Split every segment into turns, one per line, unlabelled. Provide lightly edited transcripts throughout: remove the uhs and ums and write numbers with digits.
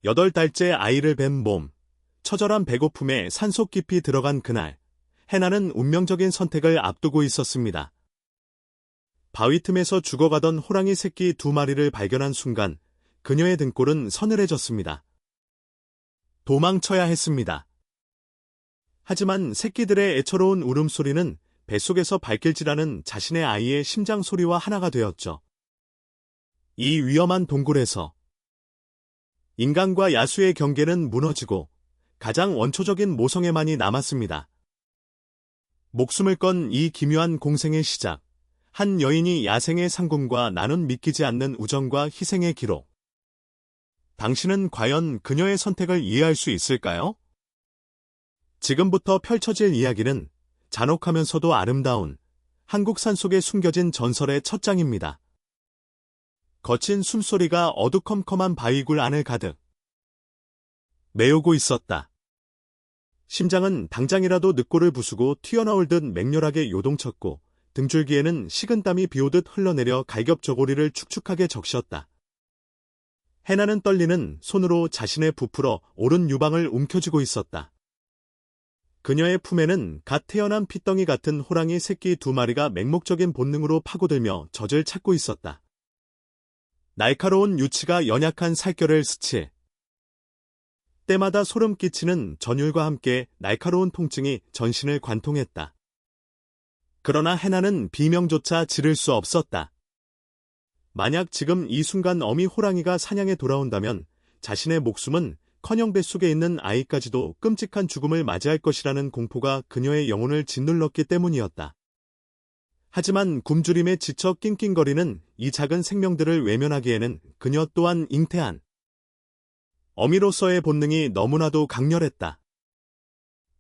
8달째 아이를 뵌 몸, 처절한 배고픔에 산속 깊이 들어간 그날, 해나는 운명적인 선택을 앞두고 있었습니다. 바위 틈에서 죽어가던 호랑이 새끼 2마리를 발견한 순간 그녀의 등골은 서늘해졌습니다. 도망쳐야 했습니다. 하지만 새끼들의 애처로운 울음소리는 뱃속에서 발길질하는 자신의 아이의 심장 소리와 하나가 되었죠. 이 위험한 동굴에서 인간과 야수의 경계는 무너지고 가장 원초적인 모성애만이 남았습니다. 목숨을 건 이 기묘한 공생의 시작, 한 여인이 야생의 상궁과 나눈 믿기지 않는 우정과 희생의 기록. 당신은 과연 그녀의 선택을 이해할 수 있을까요? 지금부터 펼쳐질 이야기는 잔혹하면서도 아름다운 한국 산속에 숨겨진 전설의 첫 장입니다. 거친 숨소리가 어두컴컴한 바위굴 안을 가득 메우고 있었다. 심장은 당장이라도 늑골을 부수고 튀어나올 듯 맹렬하게 요동쳤고 등줄기에는 식은땀이 비오듯 흘러내려 갈겹저고리를 축축하게 적셨다. 해나는 떨리는 손으로 자신의 부풀어 오른 유방을 움켜쥐고 있었다. 그녀의 품에는 갓 태어난 핏덩이 같은 호랑이 새끼 2마리가 맹목적인 본능으로 파고들며 젖을 찾고 있었다. 날카로운 유치가 연약한 살결을 스치 때마다 소름 끼치는 전율과 함께 날카로운 통증이 전신을 관통했다. 그러나 해나는 비명조차 지를 수 없었다. 만약 지금 이 순간 어미 호랑이가 사냥에 돌아온다면 자신의 목숨은 커녕 뱃속에 있는 아이까지도 끔찍한 죽음을 맞이할 것이라는 공포가 그녀의 영혼을 짓눌렀기 때문이었다. 하지만 굶주림에 지쳐 낑낑거리는 이 작은 생명들을 외면하기에는 그녀 또한 잉태한 어미로서의 본능이 너무나도 강렬했다.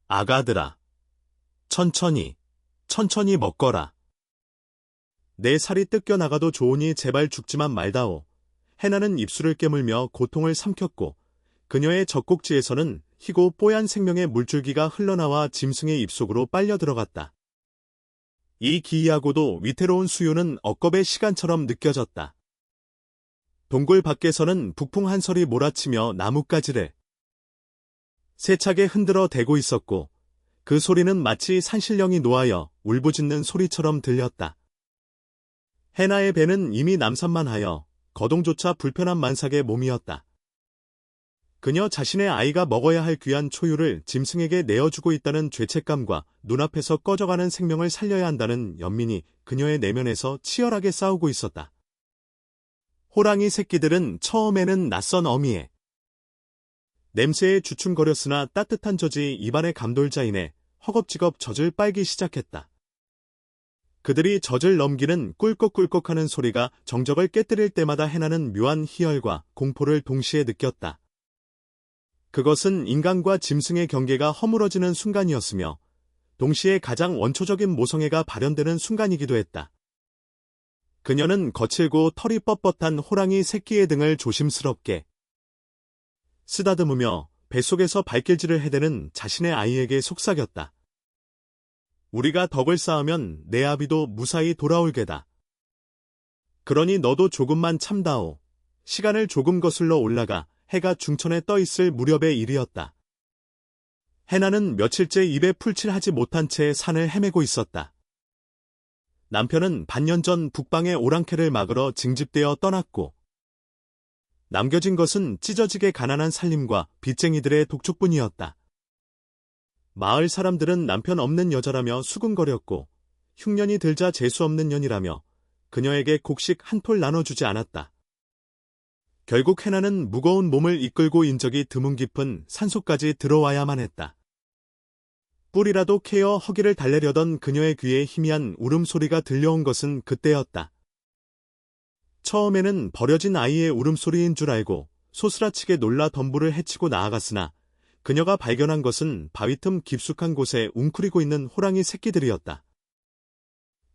아가들아, 천천히 먹거라. 내 살이 뜯겨나가도 좋으니 제발 죽지만 말다오. 해나는 입술을 깨물며 고통을 삼켰고 그녀의 젖꼭지에서는 희고 뽀얀 생명의 물줄기가 흘러나와 짐승의 입속으로 빨려 들어갔다. 이 기이하고도 위태로운 수요는 억겁의 시간처럼 느껴졌다. 동굴 밖에서는 북풍 한 설이 몰아치며 나뭇가지를 세차게 흔들어 대고 있었고 그 소리는 마치 산신령이 노하여 울부짖는 소리처럼 들렸다. 해나의 배는 이미 남산만하여 거동조차 불편한 만삭의 몸이었다. 그녀 자신의 아이가 먹어야 할 귀한 초유를 짐승에게 내어주고 있다는 죄책감과 눈앞에서 꺼져가는 생명을 살려야 한다는 연민이 그녀의 내면에서 치열하게 싸우고 있었다. 호랑이 새끼들은 처음에는 낯선 어미의 냄새에 주춤거렸으나 따뜻한 젖이 입안에 감돌자인해 허겁지겁 젖을 빨기 시작했다. 그들이 젖을 넘기는 꿀꺽꿀꺽하는 소리가 정적을 깨뜨릴 때마다 해나는 묘한 희열과 공포를 동시에 느꼈다. 그것은 인간과 짐승의 경계가 허물어지는 순간이었으며 동시에 가장 원초적인 모성애가 발현되는 순간이기도 했다. 그녀는 거칠고 털이 뻣뻣한 호랑이 새끼의 등을 조심스럽게 쓰다듬으며 뱃속에서 발길질을 해대는 자신의 아이에게 속삭였다. 우리가 덕을 쌓으면 내 아비도 무사히 돌아올 게다. 그러니 너도 조금만 참다오. 시간을 조금 거슬러 올라가 해가 중천에 떠있을 무렵의 일이었다. 해나는 며칠째 입에 풀칠하지 못한 채 산을 헤매고 있었다. 남편은 반년 전 북방의 오랑캐를 막으러 징집되어 떠났고 남겨진 것은 찢어지게 가난한 살림과 빚쟁이들의 독촉뿐이었다. 마을 사람들은 남편 없는 여자라며 수군거렸고 흉년이 들자 재수없는 년이라며 그녀에게 곡식 한 톨 나눠주지 않았다. 결국 해나는 무거운 몸을 이끌고 인적이 드문 깊은 산속까지 들어와야만 했다. 뿔이라도 캐어 허기를 달래려던 그녀의 귀에 희미한 울음소리가 들려온 것은 그때였다. 처음에는 버려진 아이의 울음소리인 줄 알고 소스라치게 놀라 덤불을 헤치고 나아갔으나 그녀가 발견한 것은 바위 틈 깊숙한 곳에 웅크리고 있는 호랑이 새끼들이었다.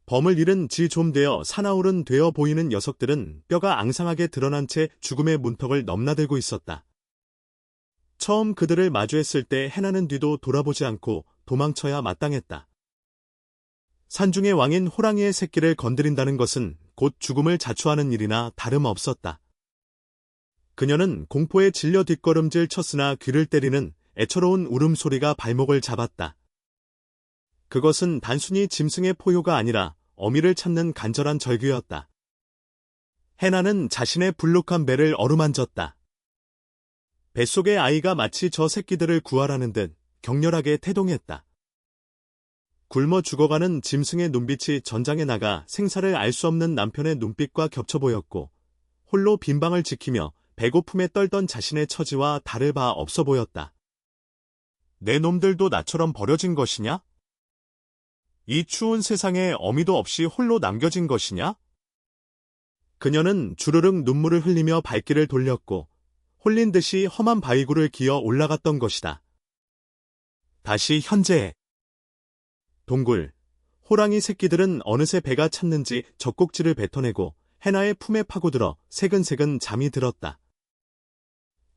범을 잃은 지 좀 되어 사나울은 되어 보이는 녀석들은 뼈가 앙상하게 드러난 채 죽음의 문턱을 넘나들고 있었다. 처음 그들을 마주했을 때 해나는 뒤도 돌아보지 않고 도망쳐야 마땅했다. 산중의 왕인 호랑이의 새끼를 건드린다는 것은 곧 죽음을 자초하는 일이나 다름없었다. 그녀는 공포에 질려 뒷걸음질 쳤으나 귀를 때리는 애처로운 울음소리가 발목을 잡았다. 그것은 단순히 짐승의 포효가 아니라 어미를 찾는 간절한 절규였다. 해나는 자신의 불룩한 배를 어루만졌다. 뱃속의 아이가 마치 저 새끼들을 구하라는 듯 격렬하게 태동했다. 굶어 죽어가는 짐승의 눈빛이 전장에 나가 생사를 알 수 없는 남편의 눈빛과 겹쳐 보였고 홀로 빈방을 지키며 배고픔에 떨던 자신의 처지와 다를 바 없어 보였다. 내 놈들도 나처럼 버려진 것이냐? 이 추운 세상에 어미도 없이 홀로 남겨진 것이냐? 그녀는 주르륵 눈물을 흘리며 발길을 돌렸고 홀린 듯이 험한 바위굴을 기어 올라갔던 것이다. 다시 현재에. 동굴. 호랑이 새끼들은 어느새 배가 찼는지 젖꼭지를 뱉어내고 해나의 품에 파고들어 새근새근 잠이 들었다.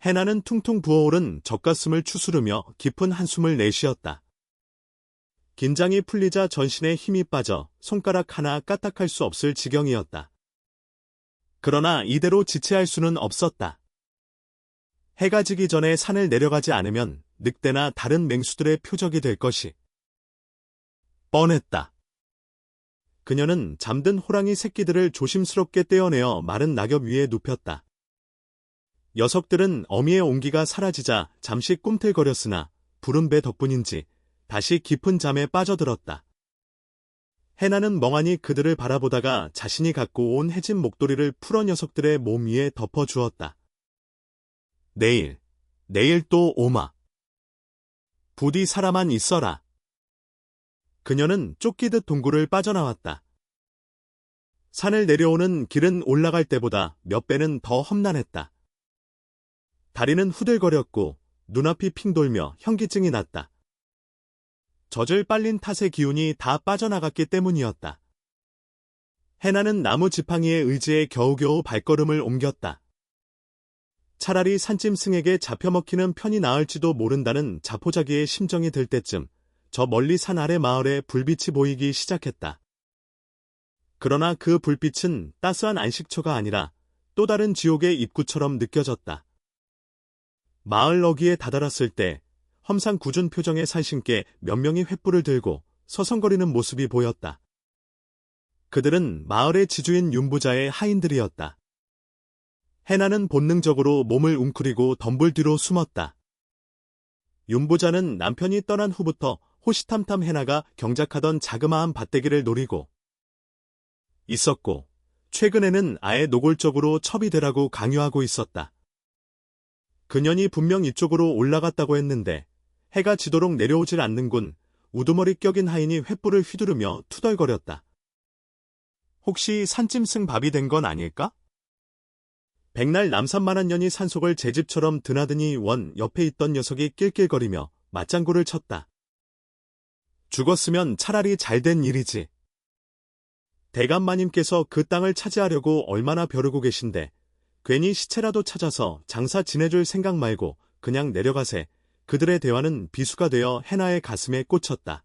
해나는 퉁퉁 부어오른 젖가슴을 추스르며 깊은 한숨을 내쉬었다. 긴장이 풀리자 전신에 힘이 빠져 손가락 하나 까딱할 수 없을 지경이었다. 그러나 이대로 지체할 수는 없었다. 해가 지기 전에 산을 내려가지 않으면 늑대나 다른 맹수들의 표적이 될 것이 뻔했다. 그녀는 잠든 호랑이 새끼들을 조심스럽게 떼어내어 마른 낙엽 위에 눕혔다. 녀석들은 어미의 온기가 사라지자 잠시 꿈틀거렸으나 부른 배 덕분인지 다시 깊은 잠에 빠져들었다. 해나는 멍하니 그들을 바라보다가 자신이 갖고 온 해진 목도리를 풀어 녀석들의 몸 위에 덮어주었다. 내일 또 오마. 부디 살아만 있어라. 그녀는 쫓기듯 동굴을 빠져나왔다. 산을 내려오는 길은 올라갈 때보다 몇 배는 더 험난했다. 다리는 후들거렸고 눈앞이 핑 돌며 현기증이 났다. 젖을 빨린 탓의 기운이 다 빠져나갔기 때문이었다. 해나는 나무 지팡이에 의지해 겨우겨우 발걸음을 옮겼다. 차라리 산짐승에게 잡혀먹히는 편이 나을지도 모른다는 자포자기의 심정이 들 때쯤 저 멀리 산 아래 마을에 불빛이 보이기 시작했다. 그러나 그 불빛은 따스한 안식처가 아니라 또 다른 지옥의 입구처럼 느껴졌다. 마을 어귀에 다다랐을 때 험상 굳은 표정의 살신께 몇 명이 횃불을 들고 서성거리는 모습이 보였다. 그들은 마을의 지주인 윤부자의 하인들이었다. 해나는 본능적으로 몸을 웅크리고 덤불 뒤로 숨었다. 윤부자는 남편이 떠난 후부터 호시탐탐 해나가 경작하던 자그마한 밭대기를 노리고 있었고 최근에는 아예 노골적으로 첩이 되라고 강요하고 있었다. 그년이 분명 이쪽으로 올라갔다고 했는데 해가 지도록 내려오질 않는군. 우두머리 껴긴 하인이 횃불을 휘두르며 투덜거렸다. 혹시 산짐승 밥이 된 건 아닐까? 백날 남산만한 년이 산속을 제 집처럼 드나드니 원 옆에 있던 녀석이 낄낄거리며 맞장구를 쳤다. 죽었으면 차라리 잘된 일이지. 대감마님께서 그 땅을 차지하려고 얼마나 벼르고 계신데 괜히 시체라도 찾아서 장사 지내줄 생각 말고 그냥 내려가세. 그들의 대화는 비수가 되어 해나의 가슴에 꽂혔다.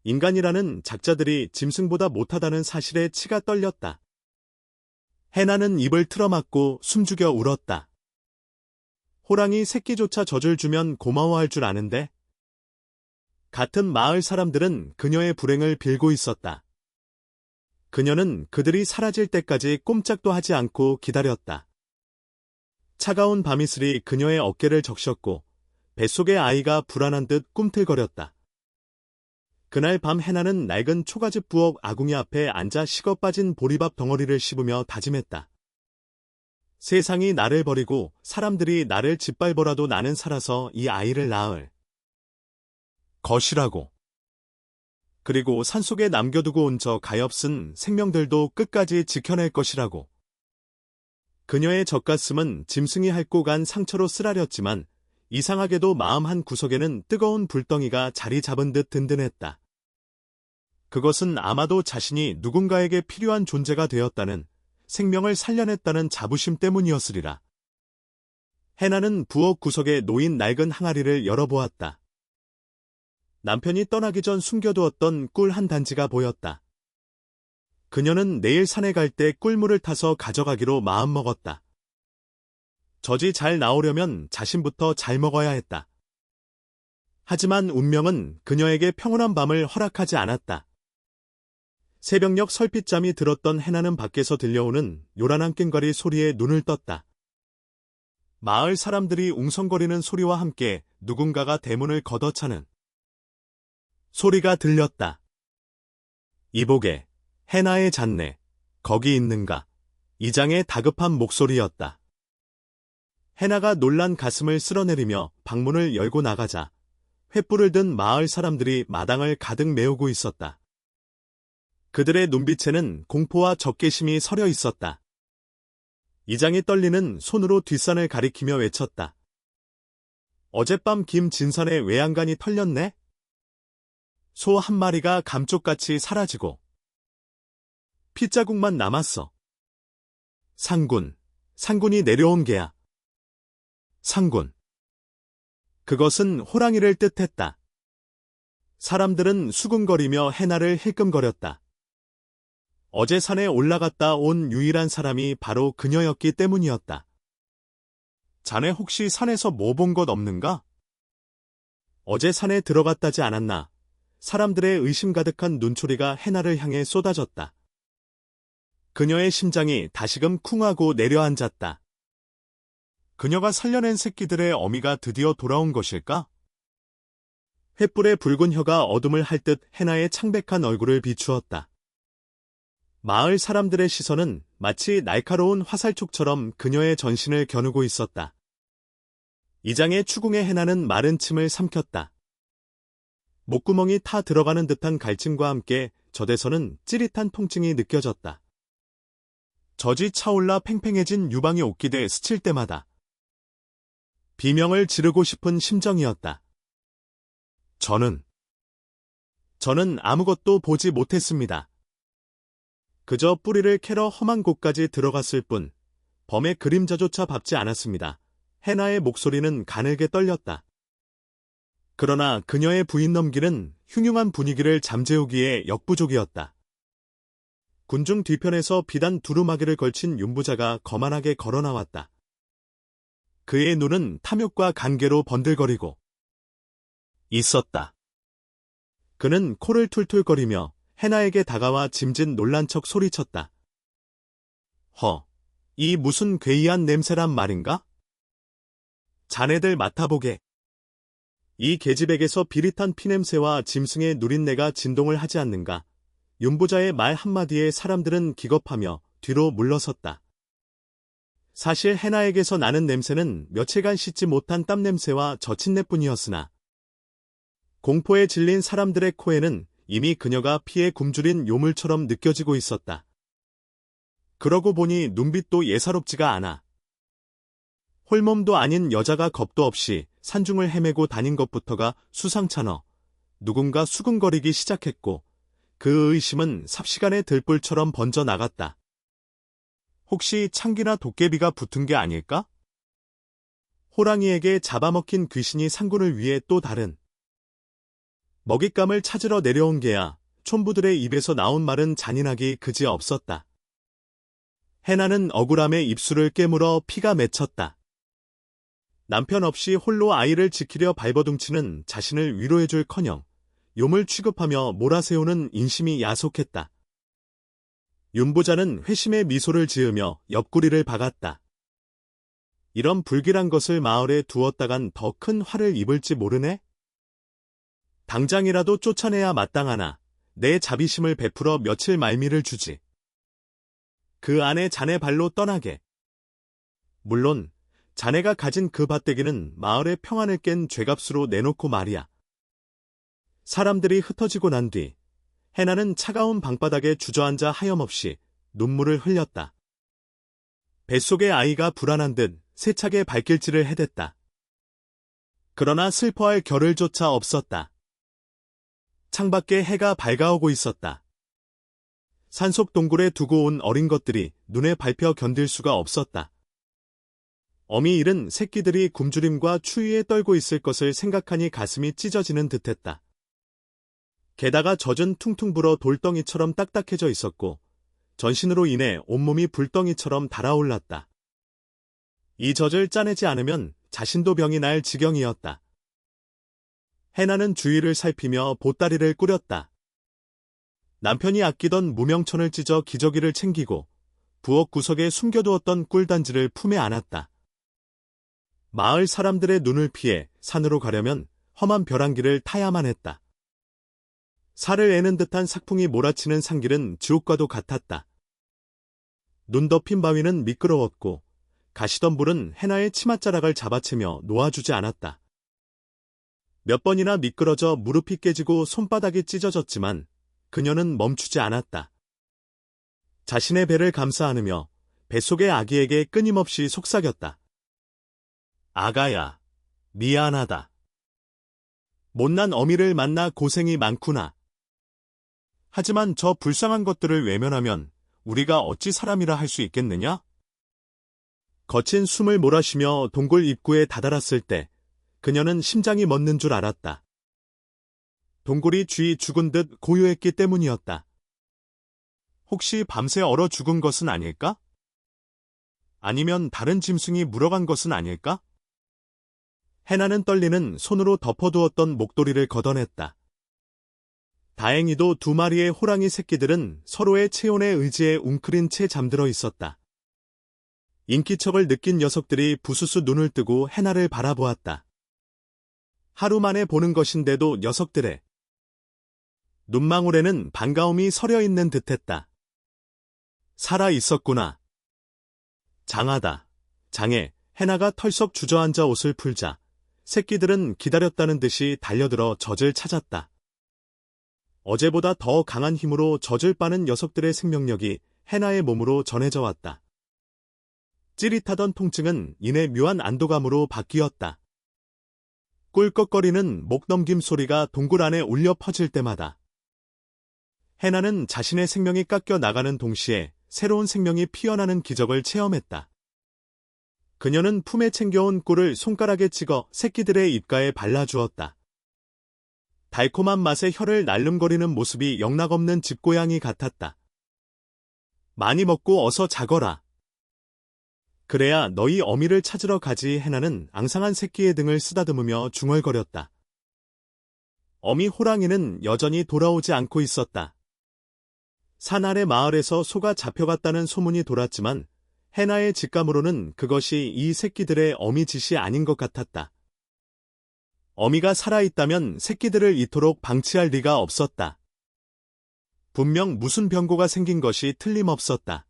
인간이라는 작자들이 짐승보다 못하다는 사실에 치가 떨렸다. 해나는 입을 틀어막고 숨죽여 울었다. 호랑이 새끼조차 젖을 주면 고마워할 줄 아는데? 같은 마을 사람들은 그녀의 불행을 빌고 있었다. 그녀는 그들이 사라질 때까지 꼼짝도 하지 않고 기다렸다. 차가운 밤이슬이 그녀의 어깨를 적셨고 뱃속의 아이가 불안한 듯 꿈틀거렸다. 그날 밤 해나는 낡은 초가집 부엌 아궁이 앞에 앉아 식어 빠진 보리밥 덩어리를 씹으며 다짐했다. 세상이 나를 버리고 사람들이 나를 짓밟아라도 나는 살아서 이 아이를 낳을 것이라고. 그리고 산속에 남겨두고 온 저 가엾은 생명들도 끝까지 지켜낼 것이라고. 그녀의 젖가슴은 짐승이 핥고 간 상처로 쓰라렸지만 이상하게도 마음 한 구석에는 뜨거운 불덩이가 자리 잡은 듯 든든했다. 그것은 아마도 자신이 누군가에게 필요한 존재가 되었다는, 생명을 살려냈다는 자부심 때문이었으리라. 해나는 부엌 구석에 놓인 낡은 항아리를 열어보았다. 남편이 떠나기 전 숨겨두었던 꿀 한 단지가 보였다. 그녀는 내일 산에 갈 때 꿀물을 타서 가져가기로 마음먹었다. 젖이 잘 나오려면 자신부터 잘 먹어야 했다. 하지만 운명은 그녀에게 평온한 밤을 허락하지 않았다. 새벽녘 설핏잠이 들었던 해나는 밖에서 들려오는 요란한 꽹과리 소리에 눈을 떴다. 마을 사람들이 웅성거리는 소리와 함께 누군가가 대문을 걷어차는 소리가 들렸다. 이보게, 해나의 잣네, 거기 있는가? 이장의 다급한 목소리였다. 해나가 놀란 가슴을 쓸어내리며 방문을 열고 나가자 횃불을 든 마을 사람들이 마당을 가득 메우고 있었다. 그들의 눈빛에는 공포와 적개심이 서려 있었다. 이장이 떨리는 손으로 뒷산을 가리키며 외쳤다. 어젯밤 김진선의 외양간이 털렸네? 소 한 마리가 감쪽같이 사라지고 핏자국만 남았어. 상군이 내려온 게야. 상군. 그것은 호랑이를 뜻했다. 사람들은 수군거리며 해나를 힐끔거렸다. 어제 산에 올라갔다 온 유일한 사람이 바로 그녀였기 때문이었다. 자네 혹시 산에서 뭐 본 것 없는가? 어제 산에 들어갔다지 않았나? 사람들의 의심 가득한 눈초리가 해나를 향해 쏟아졌다. 그녀의 심장이 다시금 쿵하고 내려앉았다. 그녀가 살려낸 새끼들의 어미가 드디어 돌아온 것일까? 횃불의 붉은 혀가 어둠을 할 듯 해나의 창백한 얼굴을 비추었다. 마을 사람들의 시선은 마치 날카로운 화살촉처럼 그녀의 전신을 겨누고 있었다. 이장의 추궁의 해나는 마른 침을 삼켰다. 목구멍이 타 들어가는 듯한 갈증과 함께 젖에서는 찌릿한 통증이 느껴졌다. 젖이 차올라 팽팽해진 유방이 옥기돼 스칠 때마다 비명을 지르고 싶은 심정이었다. 저는 아무것도 보지 못했습니다. 그저 뿌리를 캐러 험한 곳까지 들어갔을 뿐 범의 그림자조차 밟지 않았습니다. 해나의 목소리는 가늘게 떨렸다. 그러나 그녀의 부인 넘기는 흉흉한 분위기를 잠재우기에 역부족이었다. 군중 뒤편에서 비단 두루마기를 걸친 윤부자가 거만하게 걸어나왔다. 그의 눈은 탐욕과 간계로 번들거리고 있었다. 그는 코를 툴툴거리며 해나에게 다가와 짐짓 놀란 척 소리쳤다. 이 무슨 괴이한 냄새란 말인가? 자네들 맡아보게. 이 계집에게서 비릿한 피냄새와 짐승의 누린내가 진동을 하지 않는가? 윤부자의 말 한마디에 사람들은 기겁하며 뒤로 물러섰다. 사실 해나에게서 나는 냄새는 며칠간 씻지 못한 땀냄새와 젖힌내뿐이었으나 공포에 질린 사람들의 코에는 이미 그녀가 피에 굶주린 요물처럼 느껴지고 있었다. 그러고 보니 눈빛도 예사롭지가 않아. 홀몸도 아닌 여자가 겁도 없이 산중을 헤매고 다닌 것부터가 수상찮어 누군가 수군거리기 시작했고 그 의심은 삽시간에 들불처럼 번져나갔다. 혹시 창기나 도깨비가 붙은 게 아닐까? 호랑이에게 잡아먹힌 귀신이 상군을 위해 또 다른 먹잇감을 찾으러 내려온 게야. 촌부들의 입에서 나온 말은 잔인하기 그지 없었다. 해나는 억울함에 입술을 깨물어 피가 맺혔다. 남편 없이 홀로 아이를 지키려 발버둥치는 자신을 위로해줄커녕 요물 취급하며 몰아세우는 인심이 야속했다. 윤부자는 회심의 미소를 지으며 옆구리를 박았다. 이런 불길한 것을 마을에 두었다간 더 큰 화를 입을지 모르네? 당장이라도 쫓아내야 마땅하나 내 자비심을 베풀어 며칠 말미를 주지. 그 안에 자네 발로 떠나게. 물론 자네가 가진 그 밭대기는 마을의 평안을 깬 죄값으로 내놓고 말이야. 사람들이 흩어지고 난 뒤 해나는 차가운 방바닥에 주저앉아 하염없이 눈물을 흘렸다. 뱃속의 아이가 불안한 듯 세차게 발길질을 해댔다. 그러나 슬퍼할 겨를조차 없었다. 창밖에 해가 밝아오고 있었다. 산속 동굴에 두고 온 어린 것들이 눈에 밟혀 견딜 수가 없었다. 어미 잃은 새끼들이 굶주림과 추위에 떨고 있을 것을 생각하니 가슴이 찢어지는 듯했다. 게다가 젖은 퉁퉁 불어 돌덩이처럼 딱딱해져 있었고 전신으로 인해 온몸이 불덩이처럼 달아올랐다. 이 젖을 짜내지 않으면 자신도 병이 날 지경이었다. 해나는 주위를 살피며 보따리를 꾸렸다. 남편이 아끼던 무명천을 찢어 기저귀를 챙기고 부엌 구석에 숨겨두었던 꿀단지를 품에 안았다. 마을 사람들의 눈을 피해 산으로 가려면 험한 벼랑길을 타야만 했다. 살을 애는 듯한 삭풍이 몰아치는 산길은 지옥과도 같았다. 눈 덮인 바위는 미끄러웠고 가시던 불은 해나의 치맛자락을 잡아채며 놓아주지 않았다. 몇 번이나 미끄러져 무릎이 깨지고 손바닥이 찢어졌지만 그녀는 멈추지 않았다. 자신의 배를 감싸 안으며 뱃속의 아기에게 끊임없이 속삭였다. 아가야, 미안하다. 못난 어미를 만나 고생이 많구나. 하지만 저 불쌍한 것들을 외면하면 우리가 어찌 사람이라 할 수 있겠느냐? 거친 숨을 몰아쉬며 동굴 입구에 다다랐을 때 그녀는 심장이 멎는 줄 알았다. 동굴이 쥐 죽은 듯 고요했기 때문이었다. 혹시 밤새 얼어 죽은 것은 아닐까? 아니면 다른 짐승이 물어간 것은 아닐까? 해나는 떨리는 손으로 덮어두었던 목도리를 걷어냈다. 다행히도 두 마리의 호랑이 새끼들은 서로의 체온에 의지해 웅크린 채 잠들어 있었다. 인기척을 느낀 녀석들이 부스스 눈을 뜨고 해나를 바라보았다. 하루 만에 보는 것인데도 녀석들의 눈망울에는 반가움이 서려 있는 듯했다. 살아 있었구나. 장하다. 장해. 해나가 털썩 주저앉아 옷을 풀자 새끼들은 기다렸다는 듯이 달려들어 젖을 찾았다. 어제보다 더 강한 힘으로 젖을 빠는 녀석들의 생명력이 해나의 몸으로 전해져 왔다. 찌릿하던 통증은 이내 묘한 안도감으로 바뀌었다. 꿀꺽거리는 목넘김 소리가 동굴 안에 울려 퍼질 때마다 해나는 자신의 생명이 깎여 나가는 동시에 새로운 생명이 피어나는 기적을 체험했다. 그녀는 품에 챙겨온 꿀을 손가락에 찍어 새끼들의 입가에 발라주었다. 달콤한 맛에 혀를 날름거리는 모습이 영락없는 집고양이 같았다. 많이 먹고 어서 자거라. 그래야 너희 어미를 찾으러 가지. 해나는 앙상한 새끼의 등을 쓰다듬으며 중얼거렸다. 어미 호랑이는 여전히 돌아오지 않고 있었다. 산 아래 마을에서 소가 잡혀갔다는 소문이 돌았지만 해나의 직감으로는 그것이 이 새끼들의 어미 짓이 아닌 것 같았다. 어미가 살아있다면 새끼들을 이토록 방치할 리가 없었다. 분명 무슨 병고가 생긴 것이 틀림없었다.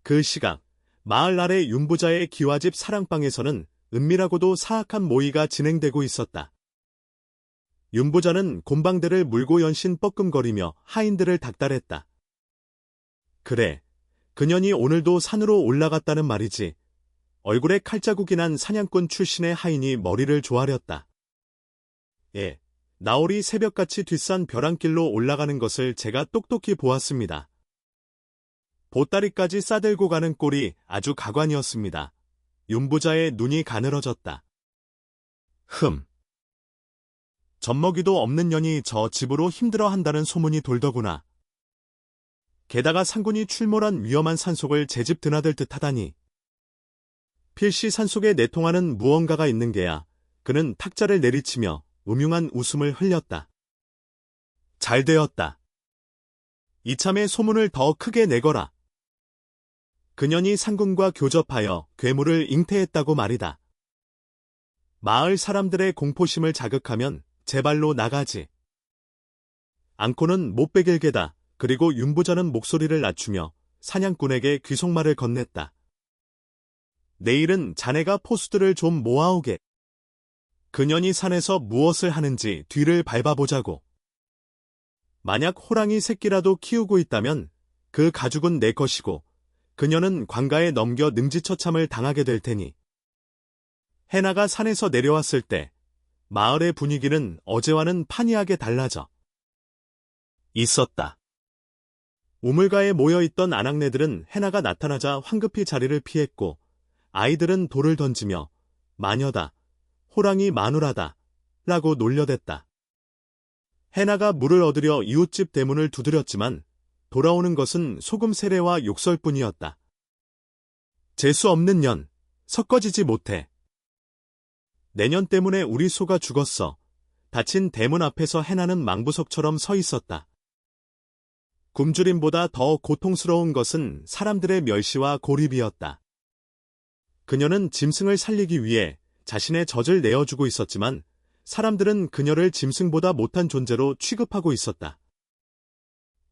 그 시각 마을 아래 윤부자의 기와집 사랑방에서는 은밀하고도 사악한 모의가 진행되고 있었다. 윤부자는 곰방대를 물고 연신 뻐끔거리며 하인들을 닥달했다. 그래, 그년이 오늘도 산으로 올라갔다는 말이지. 얼굴에 칼자국이 난 사냥꾼 출신의 하인이 머리를 조아렸다. 예, 나올이 새벽같이 뒷산 벼랑길로 올라가는 것을 제가 똑똑히 보았습니다. 보따리까지 싸들고 가는 꼴이 아주 가관이었습니다. 윤부자의 눈이 가늘어졌다. 젖먹이도 없는 년이 저 집으로 힘들어한다는 소문이 돌더구나. 게다가 상군이 출몰한 위험한 산속을 제 집 드나들 듯하다니. 필시 산속에 내통하는 무언가가 있는 게야. 그는 탁자를 내리치며 음흉한 웃음을 흘렸다. 잘 되었다. 이참에 소문을 더 크게 내거라. 그년이 상군과 교접하여 괴물을 잉태했다고 말이다. 마을 사람들의 공포심을 자극하면 제발로 나가지. 앙코는 못 베길 게다. 그리고 윤부자는 목소리를 낮추며 사냥꾼에게 귀속말을 건넸다. 내일은 자네가 포수들을 좀 모아오게. 그년이 산에서 무엇을 하는지 뒤를 밟아보자고. 만약 호랑이 새끼라도 키우고 있다면 그 가죽은 내 것이고 그녀는 관가에 넘겨 능지처참을 당하게 될 테니. 해나가 산에서 내려왔을 때 마을의 분위기는 어제와는 판이하게 달라져 있었다. 우물가에 모여있던 아낙네들은 해나가 나타나자 황급히 자리를 피했고 아이들은 돌을 던지며 마녀다, 호랑이 마누라다 라고 놀려댔다. 해나가 물을 얻으려 이웃집 대문을 두드렸지만 돌아오는 것은 소금 세례와 욕설뿐이었다. 재수 없는 년, 섞어지지 못해. 내년 때문에 우리 소가 죽었어. 닫힌 대문 앞에서 해나는 망부석처럼 서 있었다. 굶주림보다 더 고통스러운 것은 사람들의 멸시와 고립이었다. 그녀는 짐승을 살리기 위해 자신의 젖을 내어주고 있었지만 사람들은 그녀를 짐승보다 못한 존재로 취급하고 있었다.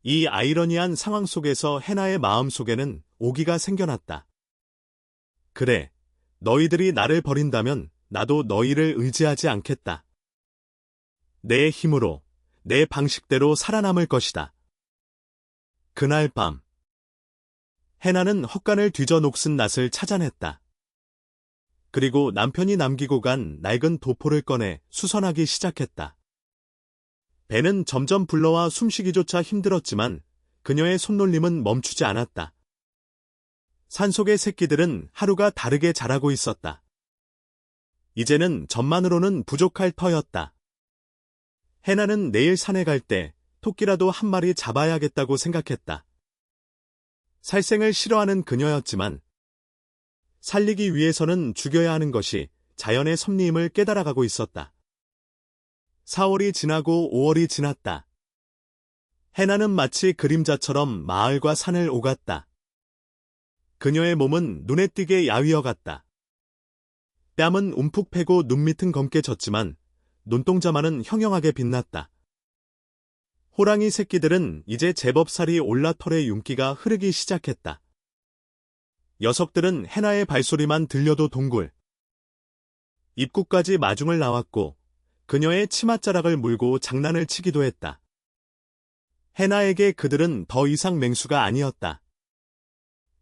이 아이러니한 상황 속에서 해나의 마음 속에는 오기가 생겨났다. 그래, 너희들이 나를 버린다면 나도 너희를 의지하지 않겠다. 내 힘으로, 내 방식대로 살아남을 것이다. 그날 밤, 해나는 헛간을 뒤져 녹슨 낫을 찾아냈다. 그리고 남편이 남기고 간 낡은 도포를 꺼내 수선하기 시작했다. 배는 점점 불러와 숨쉬기조차 힘들었지만 그녀의 손놀림은 멈추지 않았다. 산속의 새끼들은 하루가 다르게 자라고 있었다. 이제는 젖만으로는 부족할 터였다. 해나는 내일 산에 갈 때 토끼라도 한 마리 잡아야겠다고 생각했다. 살생을 싫어하는 그녀였지만 살리기 위해서는 죽여야 하는 것이 자연의 섭리임을 깨달아가고 있었다. 4월이 지나고 5월이 지났다. 해나는 마치 그림자처럼 마을과 산을 오갔다. 그녀의 몸은 눈에 띄게 야위어갔다. 뺨은 움푹 패고 눈밑은 검게 졌지만 눈동자만은 형형하게 빛났다. 호랑이 새끼들은 이제 제법 살이 올라 털의 윤기가 흐르기 시작했다. 녀석들은 해나의 발소리만 들려도 동굴 입구까지 마중을 나왔고 그녀의 치맛자락을 물고 장난을 치기도 했다. 해나에게 그들은 더 이상 맹수가 아니었다.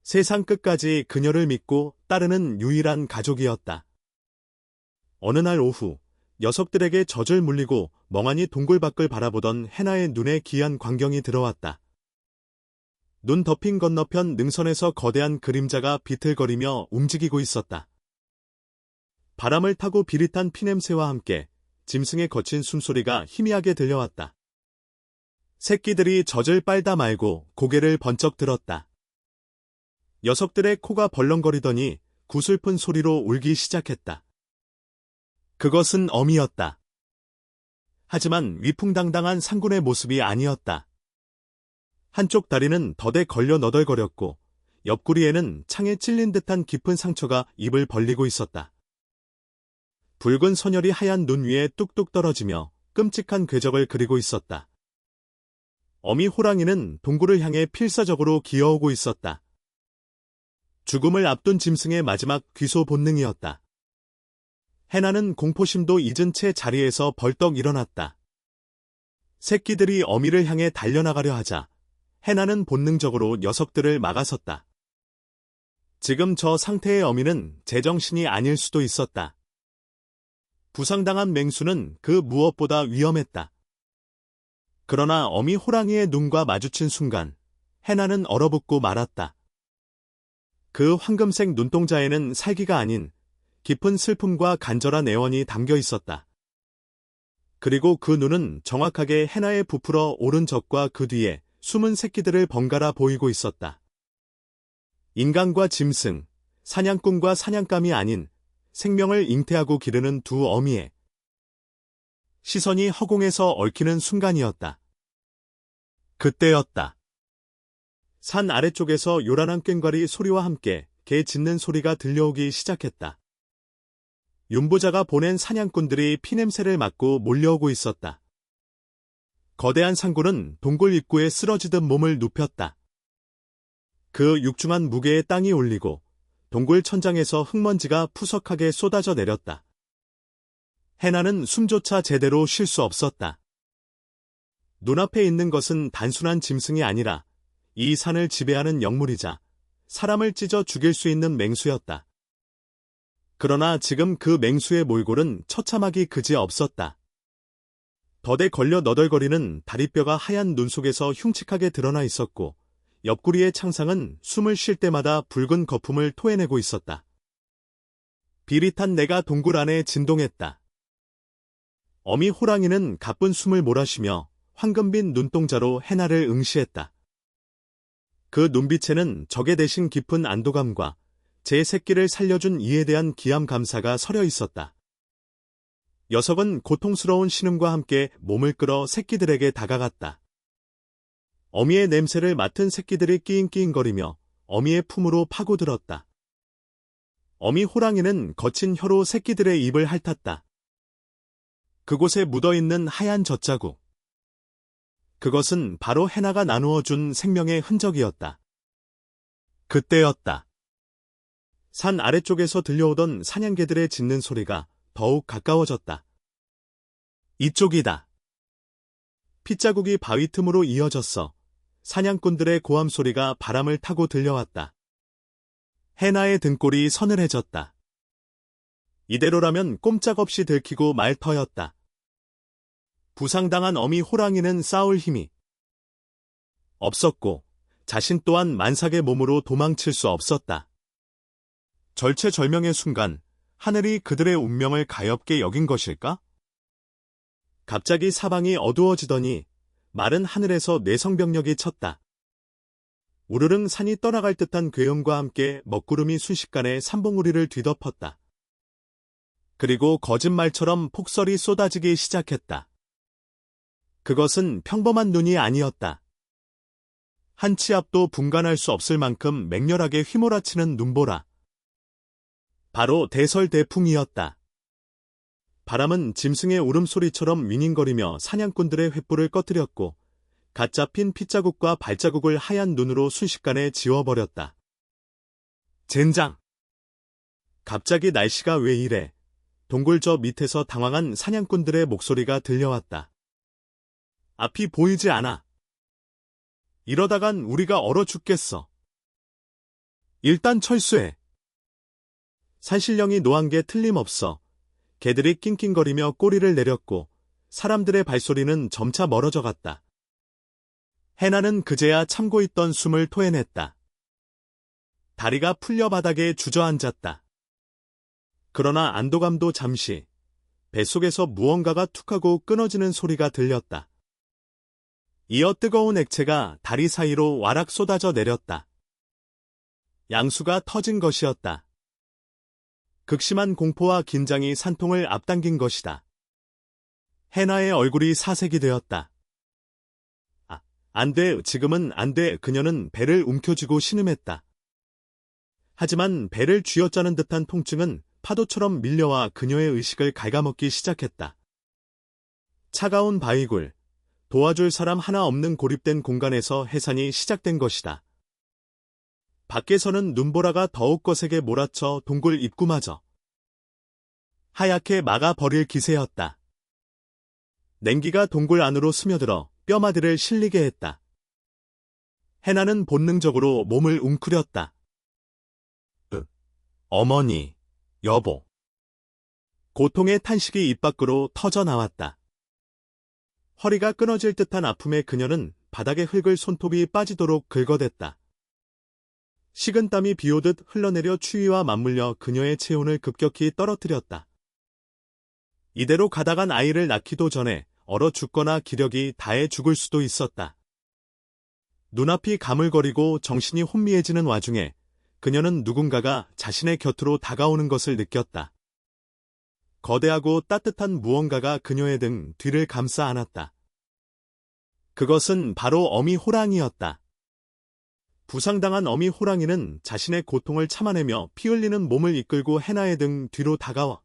세상 끝까지 그녀를 믿고 따르는 유일한 가족이었다. 어느 날 오후 녀석들에게 젖을 물리고 멍하니 동굴 밖을 바라보던 해나의 눈에 기이한 광경이 들어왔다. 눈 덮인 건너편 능선에서 거대한 그림자가 비틀거리며 움직이고 있었다. 바람을 타고 비릿한 피냄새와 함께 짐승의 거친 숨소리가 희미하게 들려왔다. 새끼들이 젖을 빨다 말고 고개를 번쩍 들었다. 녀석들의 코가 벌렁거리더니 구슬픈 소리로 울기 시작했다. 그것은 어미였다. 하지만 위풍당당한 상군의 모습이 아니었다. 한쪽 다리는 덫에 걸려 너덜거렸고 옆구리에는 창에 찔린 듯한 깊은 상처가 입을 벌리고 있었다. 붉은 선혈이 하얀 눈 위에 뚝뚝 떨어지며 끔찍한 궤적을 그리고 있었다. 어미 호랑이는 동굴을 향해 필사적으로 기어오고 있었다. 죽음을 앞둔 짐승의 마지막 귀소 본능이었다. 해나는 공포심도 잊은 채 자리에서 벌떡 일어났다. 새끼들이 어미를 향해 달려나가려 하자 해나는 본능적으로 녀석들을 막아섰다. 지금 저 상태의 어미는 제정신이 아닐 수도 있었다. 부상당한 맹수는 그 무엇보다 위험했다. 그러나 어미 호랑이의 눈과 마주친 순간 해나는 얼어붙고 말았다. 그 황금색 눈동자에는 살기가 아닌 깊은 슬픔과 간절한 애원이 담겨 있었다. 그리고 그 눈은 정확하게 해나에 부풀어 오른 젖과 그 뒤에 숨은 새끼들을 번갈아 보이고 있었다. 인간과 짐승, 사냥꾼과 사냥감이 아닌 생명을 잉태하고 기르는 두 어미의 시선이 허공에서 얽히는 순간이었다. 그때였다. 산 아래쪽에서 요란한 꽹과리 소리와 함께 개 짖는 소리가 들려오기 시작했다. 윤보자가 보낸 사냥꾼들이 피냄새를 맡고 몰려오고 있었다. 거대한 상군은 동굴 입구에 쓰러지듯 몸을 눕혔다. 그 육중한 무게에 땅이 울리고 동굴 천장에서 흙먼지가 푸석하게 쏟아져 내렸다. 해나는 숨조차 제대로 쉴 수 없었다. 눈앞에 있는 것은 단순한 짐승이 아니라 이 산을 지배하는 영물이자 사람을 찢어 죽일 수 있는 맹수였다. 그러나 지금 그 맹수의 몰골은 처참하기 그지 없었다. 덫에 걸려 너덜거리는 다리뼈가 하얀 눈 속에서 흉측하게 드러나 있었고 옆구리의 창상은 숨을 쉴 때마다 붉은 거품을 토해내고 있었다. 비릿한 내가 동굴 안에 진동했다. 어미 호랑이는 가쁜 숨을 몰아쉬며 황금빛 눈동자로 해나를 응시했다. 그 눈빛에는 적에 대신 깊은 안도감과 제 새끼를 살려준 이에 대한 기암 감사가 서려 있었다. 녀석은 고통스러운 신음과 함께 몸을 끌어 새끼들에게 다가갔다. 어미의 냄새를 맡은 새끼들이 끼잉끼잉거리며 어미의 품으로 파고들었다. 어미 호랑이는 거친 혀로 새끼들의 입을 핥았다. 그곳에 묻어있는 하얀 젖자국. 그것은 바로 해나가 나누어 준 생명의 흔적이었다. 그때였다. 산 아래쪽에서 들려오던 사냥개들의 짖는 소리가 더욱 가까워졌다. 이쪽이다. 핏자국이 바위 틈으로 이어졌어 사냥꾼들의 고함 소리가 바람을 타고 들려왔다. 해나의 등골이 서늘해졌다. 이대로라면 꼼짝없이 들키고 말 터였다. 부상당한 어미 호랑이는 싸울 힘이 없었고 자신 또한 만삭의 몸으로 도망칠 수 없었다. 절체절명의 순간 하늘이 그들의 운명을 가엾게 여긴 것일까? 갑자기 사방이 어두워지더니 마른 하늘에서 내성병력이 쳤다. 우르릉 산이 떠나갈 듯한 괴음과 함께 먹구름이 순식간에 삼봉우리를 뒤덮었다. 그리고 거짓말처럼 폭설이 쏟아지기 시작했다. 그것은 평범한 눈이 아니었다. 한 치 앞도 분간할 수 없을 만큼 맹렬하게 휘몰아치는 눈보라. 바로 대설대풍이었다. 바람은 짐승의 울음소리처럼 윙윙거리며 사냥꾼들의 횃불을 꺼뜨렸고 갓 잡힌 핏자국과 발자국을 하얀 눈으로 순식간에 지워버렸다. 젠장! 갑자기 날씨가 왜 이래? 동굴 저 밑에서 당황한 사냥꾼들의 목소리가 들려왔다. 앞이 보이지 않아. 이러다간 우리가 얼어 죽겠어. 일단 철수해. 산신령이 노한 게 틀림없어. 개들이 낑낑거리며 꼬리를 내렸고 사람들의 발소리는 점차 멀어져 갔다. 해나는 그제야 참고 있던 숨을 토해냈다. 다리가 풀려 바닥에 주저앉았다. 그러나 안도감도 잠시 뱃속에서 무언가가 툭하고 끊어지는 소리가 들렸다. 이어 뜨거운 액체가 다리 사이로 와락 쏟아져 내렸다. 양수가 터진 것이었다. 극심한 공포와 긴장이 산통을 앞당긴 것이다. 해나의 얼굴이 사색이 되었다. 안 돼, 지금은 안 돼. 그녀는 배를 움켜쥐고 신음했다. 하지만 배를 쥐어짜는 듯한 통증은 파도처럼 밀려와 그녀의 의식을 갉아먹기 시작했다. 차가운 바위굴, 도와줄 사람 하나 없는 고립된 공간에서 해산이 시작된 것이다. 밖에서는 눈보라가 더욱 거세게 몰아쳐 동굴 입구마저 하얗게 막아버릴 기세였다. 냉기가 동굴 안으로 스며들어 뼈마디를 실리게 했다. 해나는 본능적으로 몸을 웅크렸다. 어머니, 여보. 고통의 탄식이 입 밖으로 터져 나왔다. 허리가 끊어질 듯한 아픔에 그녀는 바닥에 흙을 손톱이 빠지도록 긁어댔다. 식은땀이 비오듯 흘러내려 추위와 맞물려 그녀의 체온을 급격히 떨어뜨렸다. 이대로 가다간 아이를 낳기도 전에 얼어 죽거나 기력이 다해 죽을 수도 있었다. 눈앞이 가물거리고 정신이 혼미해지는 와중에 그녀는 누군가가 자신의 곁으로 다가오는 것을 느꼈다. 거대하고 따뜻한 무언가가 그녀의 등 뒤를 감싸 안았다. 그것은 바로 어미 호랑이였다. 부상당한 어미 호랑이는 자신의 고통을 참아내며 피 흘리는 몸을 이끌고 해나의 등 뒤로 다가와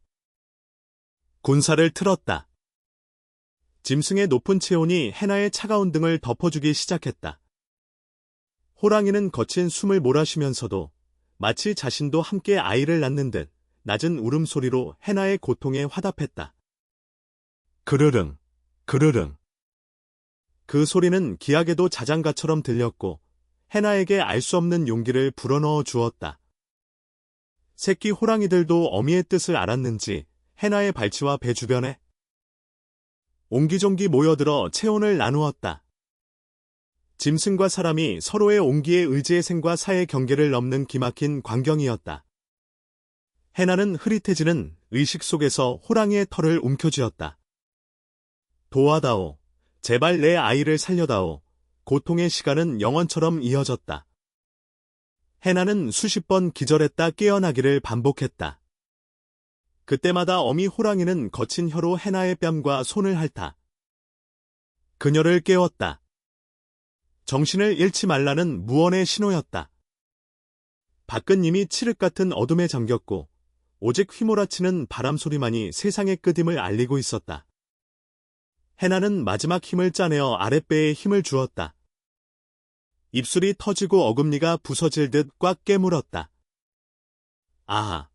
군사를 틀었다. 짐승의 높은 체온이 해나의 차가운 등을 덮어주기 시작했다. 호랑이는 거친 숨을 몰아쉬면서도 마치 자신도 함께 아이를 낳는 듯 낮은 울음소리로 해나의 고통에 화답했다. 그르릉, 그르릉. 그 소리는 기악에도 자장가처럼 들렸고 해나에게 알 수 없는 용기를 불어넣어 주었다. 새끼 호랑이들도 어미의 뜻을 알았는지 해나의 발치와 배 주변에 옹기종기 모여들어 체온을 나누었다. 짐승과 사람이 서로의 온기에 의지의 생과 사의 경계를 넘는 기막힌 광경이었다. 해나는 흐릿해지는 의식 속에서 호랑이의 털을 움켜쥐었다. 도와다오. 제발 내 아이를 살려다오. 고통의 시간은 영원처럼 이어졌다. 해나는 수십 번 기절했다 깨어나기를 반복했다. 그때마다 어미 호랑이는 거친 혀로 해나의 뺨과 손을 핥아 그녀를 깨웠다. 정신을 잃지 말라는 무언의 신호였다. 밖은 이미 칠흑 같은 어둠에 잠겼고 오직 휘몰아치는 바람 소리만이 세상의 끝임을 알리고 있었다. 해나는 마지막 힘을 짜내어 아랫배에 힘을 주었다. 입술이 터지고 어금니가 부서질 듯 꽉 깨물었다. 아하,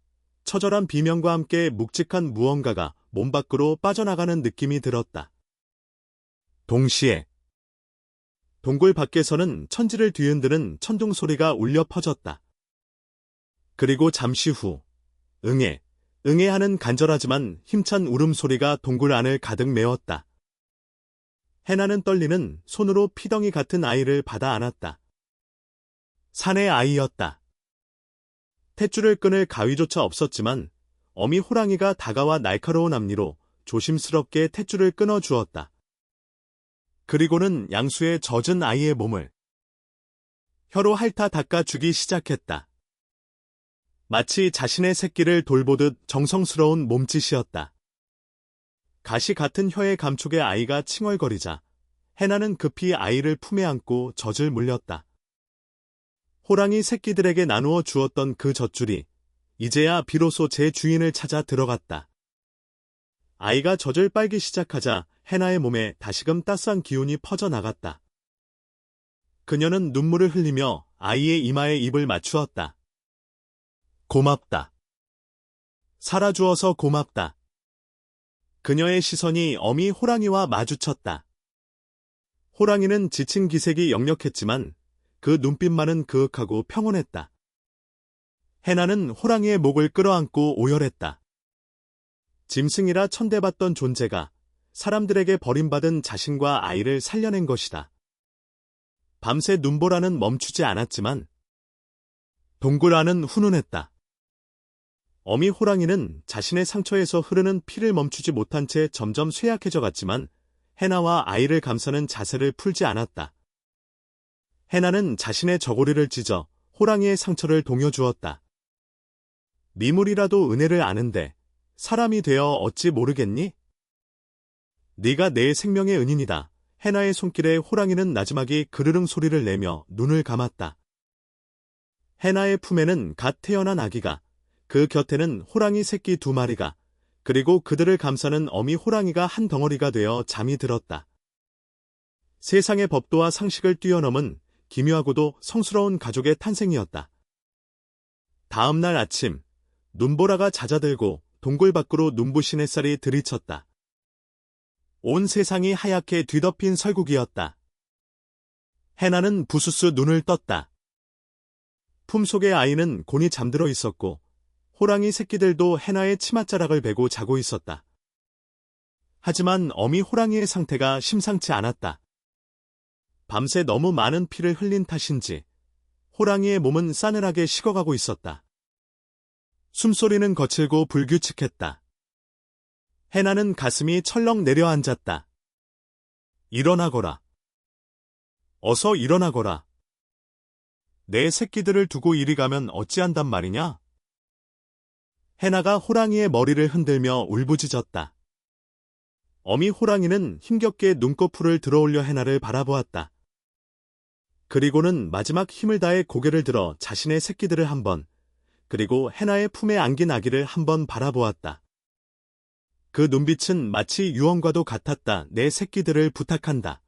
처절한 비명과 함께 묵직한 무언가가 몸 밖으로 빠져나가는 느낌이 들었다. 동시에 동굴 밖에서는 천지를 뒤흔드는 천둥 소리가 울려 퍼졌다. 그리고 잠시 후 응애, 응애 하는 간절하지만 힘찬 울음소리가 동굴 안을 가득 메웠다. 해나는 떨리는 손으로 피덩이 같은 아이를 받아 안았다. 산의 아이였다. 탯줄을 끊을 가위조차 없었지만 어미 호랑이가 다가와 날카로운 앞니로 조심스럽게 탯줄을 끊어주었다. 그리고는 양수에 젖은 아이의 몸을 혀로 핥아 닦아주기 시작했다. 마치 자신의 새끼를 돌보듯 정성스러운 몸짓이었다. 가시 같은 혀의 감촉에 아이가 칭얼거리자 해나는 급히 아이를 품에 안고 젖을 물렸다. 호랑이 새끼들에게 나누어 주었던 그 젖줄이 이제야 비로소 제 주인을 찾아 들어갔다. 아이가 젖을 빨기 시작하자 해나의 몸에 다시금 따스한 기운이 퍼져나갔다. 그녀는 눈물을 흘리며 아이의 이마에 입을 맞추었다. 고맙다. 살아주어서 고맙다. 그녀의 시선이 어미 호랑이와 마주쳤다. 호랑이는 지친 기색이 역력했지만 그 눈빛만은 그윽하고 평온했다. 해나는 호랑이의 목을 끌어안고 오열했다. 짐승이라 천대받던 존재가 사람들에게 버림받은 자신과 아이를 살려낸 것이다. 밤새 눈보라는 멈추지 않았지만 동굴 안은 훈훈했다. 어미 호랑이는 자신의 상처에서 흐르는 피를 멈추지 못한 채 점점 쇠약해져 갔지만 해나와 아이를 감싸는 자세를 풀지 않았다. 해나는 자신의 저고리를 찢어 호랑이의 상처를 동여주었다. 미물이라도 은혜를 아는데 사람이 되어 어찌 모르겠니? 네가 내 생명의 은인이다. 해나의 손길에 호랑이는 나지막이 그르릉 소리를 내며 눈을 감았다. 해나의 품에는 갓 태어난 아기가, 그 곁에는 호랑이 새끼 2마리가, 그리고 그들을 감싸는 어미 호랑이가 한 덩어리가 되어 잠이 들었다. 세상의 법도와 상식을 뛰어넘은 기묘하고도 성스러운 가족의 탄생이었다. 다음 날 아침, 눈보라가 잦아들고 동굴 밖으로 눈부신 햇살이 들이쳤다. 온 세상이 하얗게 뒤덮인 설국이었다. 해나는 부스스 눈을 떴다. 품속의 아이는 곤히 잠들어 있었고 호랑이 새끼들도 해나의 치맛자락을 베고 자고 있었다. 하지만 어미 호랑이의 상태가 심상치 않았다. 밤새 너무 많은 피를 흘린 탓인지 호랑이의 몸은 싸늘하게 식어가고 있었다. 숨소리는 거칠고 불규칙했다. 해나는 가슴이 철렁 내려앉았다. 일어나거라. 어서 일어나거라. 내 새끼들을 두고 이리 가면 어찌한단 말이냐? 해나가 호랑이의 머리를 흔들며 울부짖었다. 어미 호랑이는 힘겹게 눈꺼풀을 들어올려 해나를 바라보았다. 그리고는 마지막 힘을 다해 고개를 들어 자신의 새끼들을 한 번, 그리고 해나의 품에 안긴 아기를 한 번 바라보았다. 그 눈빛은 마치 유언과도 같았다. 내 새끼들을 부탁한다.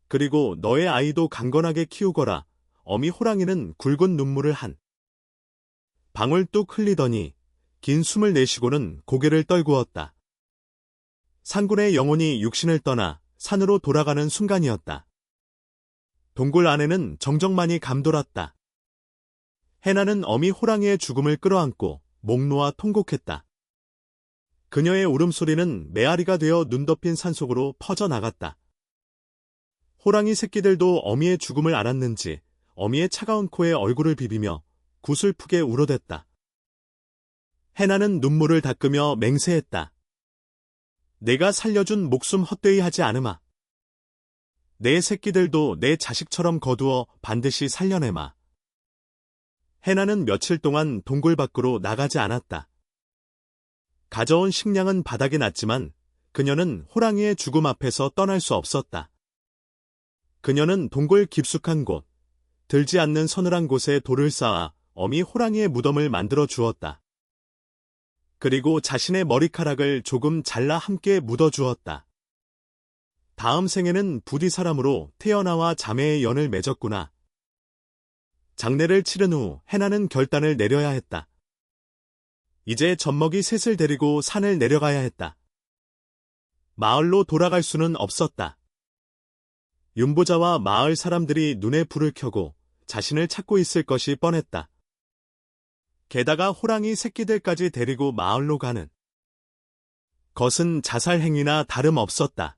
그리고 너의 아이도 강건하게 키우거라. 어미 호랑이는 굵은 눈물을 한 방울 뚝 흘리더니 긴 숨을 내쉬고는 고개를 떨구었다. 상군의 영혼이 육신을 떠나 산으로 돌아가는 순간이었다. 동굴 안에는 정적만이 감돌았다. 해나는 어미 호랑이의 죽음을 끌어안고 목 놓아 통곡했다. 그녀의 울음소리는 메아리가 되어 눈 덮인 산속으로 퍼져나갔다. 호랑이 새끼들도 어미의 죽음을 알았는지 어미의 차가운 코에 얼굴을 비비며 구슬프게 울어댔다. 해나는 눈물을 닦으며 맹세했다. 내가 살려준 목숨 헛되이 하지 않으마. 내 새끼들도 내 자식처럼 거두어 반드시 살려내마. 해나는 며칠 동안 동굴 밖으로 나가지 않았다. 가져온 식량은 바닥에 놨지만 그녀는 호랑이의 죽음 앞에서 떠날 수 없었다. 그녀는 동굴 깊숙한 곳, 들지 않는 서늘한 곳에 돌을 쌓아 어미 호랑이의 무덤을 만들어 주었다. 그리고 자신의 머리카락을 조금 잘라 함께 묻어 주었다. 다음 생에는 부디 사람으로 태어나와 자매의 연을 맺었구나. 장례를 치른 후 해나는 결단을 내려야 했다. 이제 젖먹이 셋을 데리고 산을 내려가야 했다. 마을로 돌아갈 수는 없었다. 윤보자와 마을 사람들이 눈에 불을 켜고 자신을 찾고 있을 것이 뻔했다. 게다가 호랑이 새끼들까지 데리고 마을로 가는 것은 자살 행위나 다름없었다.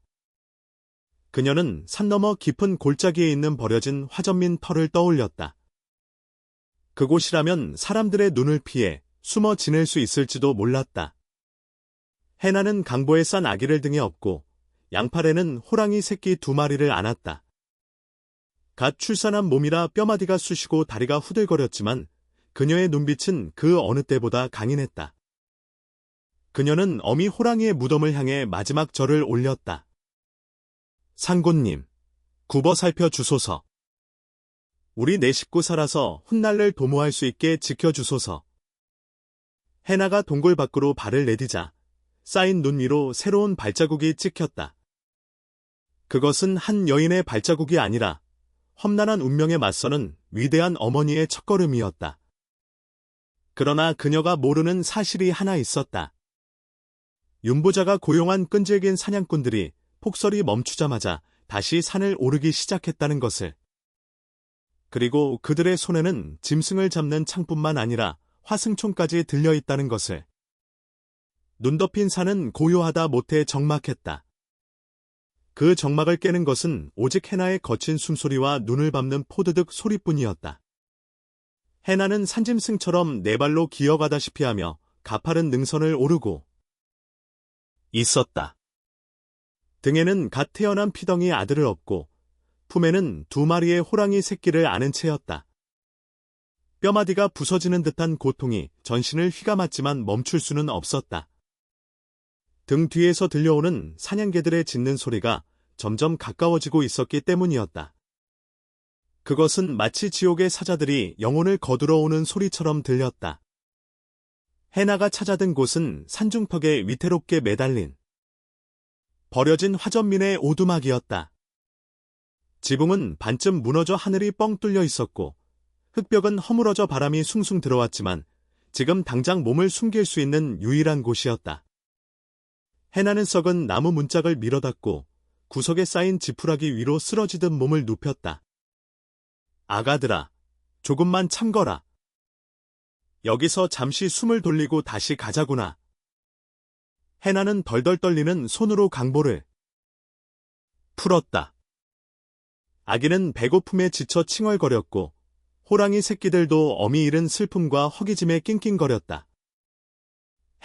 그녀는 산 너머 깊은 골짜기에 있는 버려진 화전민 터를 떠올렸다. 그곳이라면 사람들의 눈을 피해 숨어 지낼 수 있을지도 몰랐다. 해나는 강보에 싼 아기를 등에 업고 양팔에는 호랑이 새끼 2마리를 안았다. 갓 출산한 몸이라 뼈마디가 쑤시고 다리가 후들거렸지만 그녀의 눈빛은 그 어느 때보다 강인했다. 그녀는 어미 호랑이의 무덤을 향해 마지막 절을 올렸다. 상고님, 굽어 살펴 주소서. 우리 네 식구 살아서 훗날을 도모할 수 있게 지켜주소서. 해나가 동굴 밖으로 발을 내디자 쌓인 눈 위로 새로운 발자국이 찍혔다. 그것은 한 여인의 발자국이 아니라 험난한 운명에 맞서는 위대한 어머니의 첫걸음이었다. 그러나 그녀가 모르는 사실이 하나 있었다. 윤보자가 고용한 끈질긴 사냥꾼들이 폭설이 멈추자마자 다시 산을 오르기 시작했다는 것을. 그리고 그들의 손에는 짐승을 잡는 창뿐만 아니라 화승총까지 들려있다는 것을. 눈 덮인 산은 고요하다 못해 적막했다. 그 적막을 깨는 것은 오직 해나의 거친 숨소리와 눈을 밟는 포드득 소리뿐이었다. 해나는 산짐승처럼 네 발로 기어가다시피 하며 가파른 능선을 오르고 있었다. 등에는 갓 태어난 피덩이 아들을 업고 품에는 2마리의 호랑이 새끼를 안은 채였다. 뼈마디가 부서지는 듯한 고통이 전신을 휘감았지만 멈출 수는 없었다. 등 뒤에서 들려오는 사냥개들의 짖는 소리가 점점 가까워지고 있었기 때문이었다. 그것은 마치 지옥의 사자들이 영혼을 거두러 오는 소리처럼 들렸다. 해나가 찾아든 곳은 산중턱에 위태롭게 매달린 버려진 화전민의 오두막이었다. 지붕은 반쯤 무너져 하늘이 뻥 뚫려 있었고 흙벽은 허물어져 바람이 숭숭 들어왔지만 지금 당장 몸을 숨길 수 있는 유일한 곳이었다. 해나는 썩은 나무 문짝을 밀어닫고 구석에 쌓인 지푸라기 위로 쓰러지듯 몸을 눕혔다. 아가들아, 조금만 참거라. 여기서 잠시 숨을 돌리고 다시 가자구나. 해나는 덜덜 떨리는 손으로 강보를 풀었다. 아기는 배고픔에 지쳐 칭얼거렸고 호랑이 새끼들도 어미 잃은 슬픔과 허기짐에 낑낑거렸다.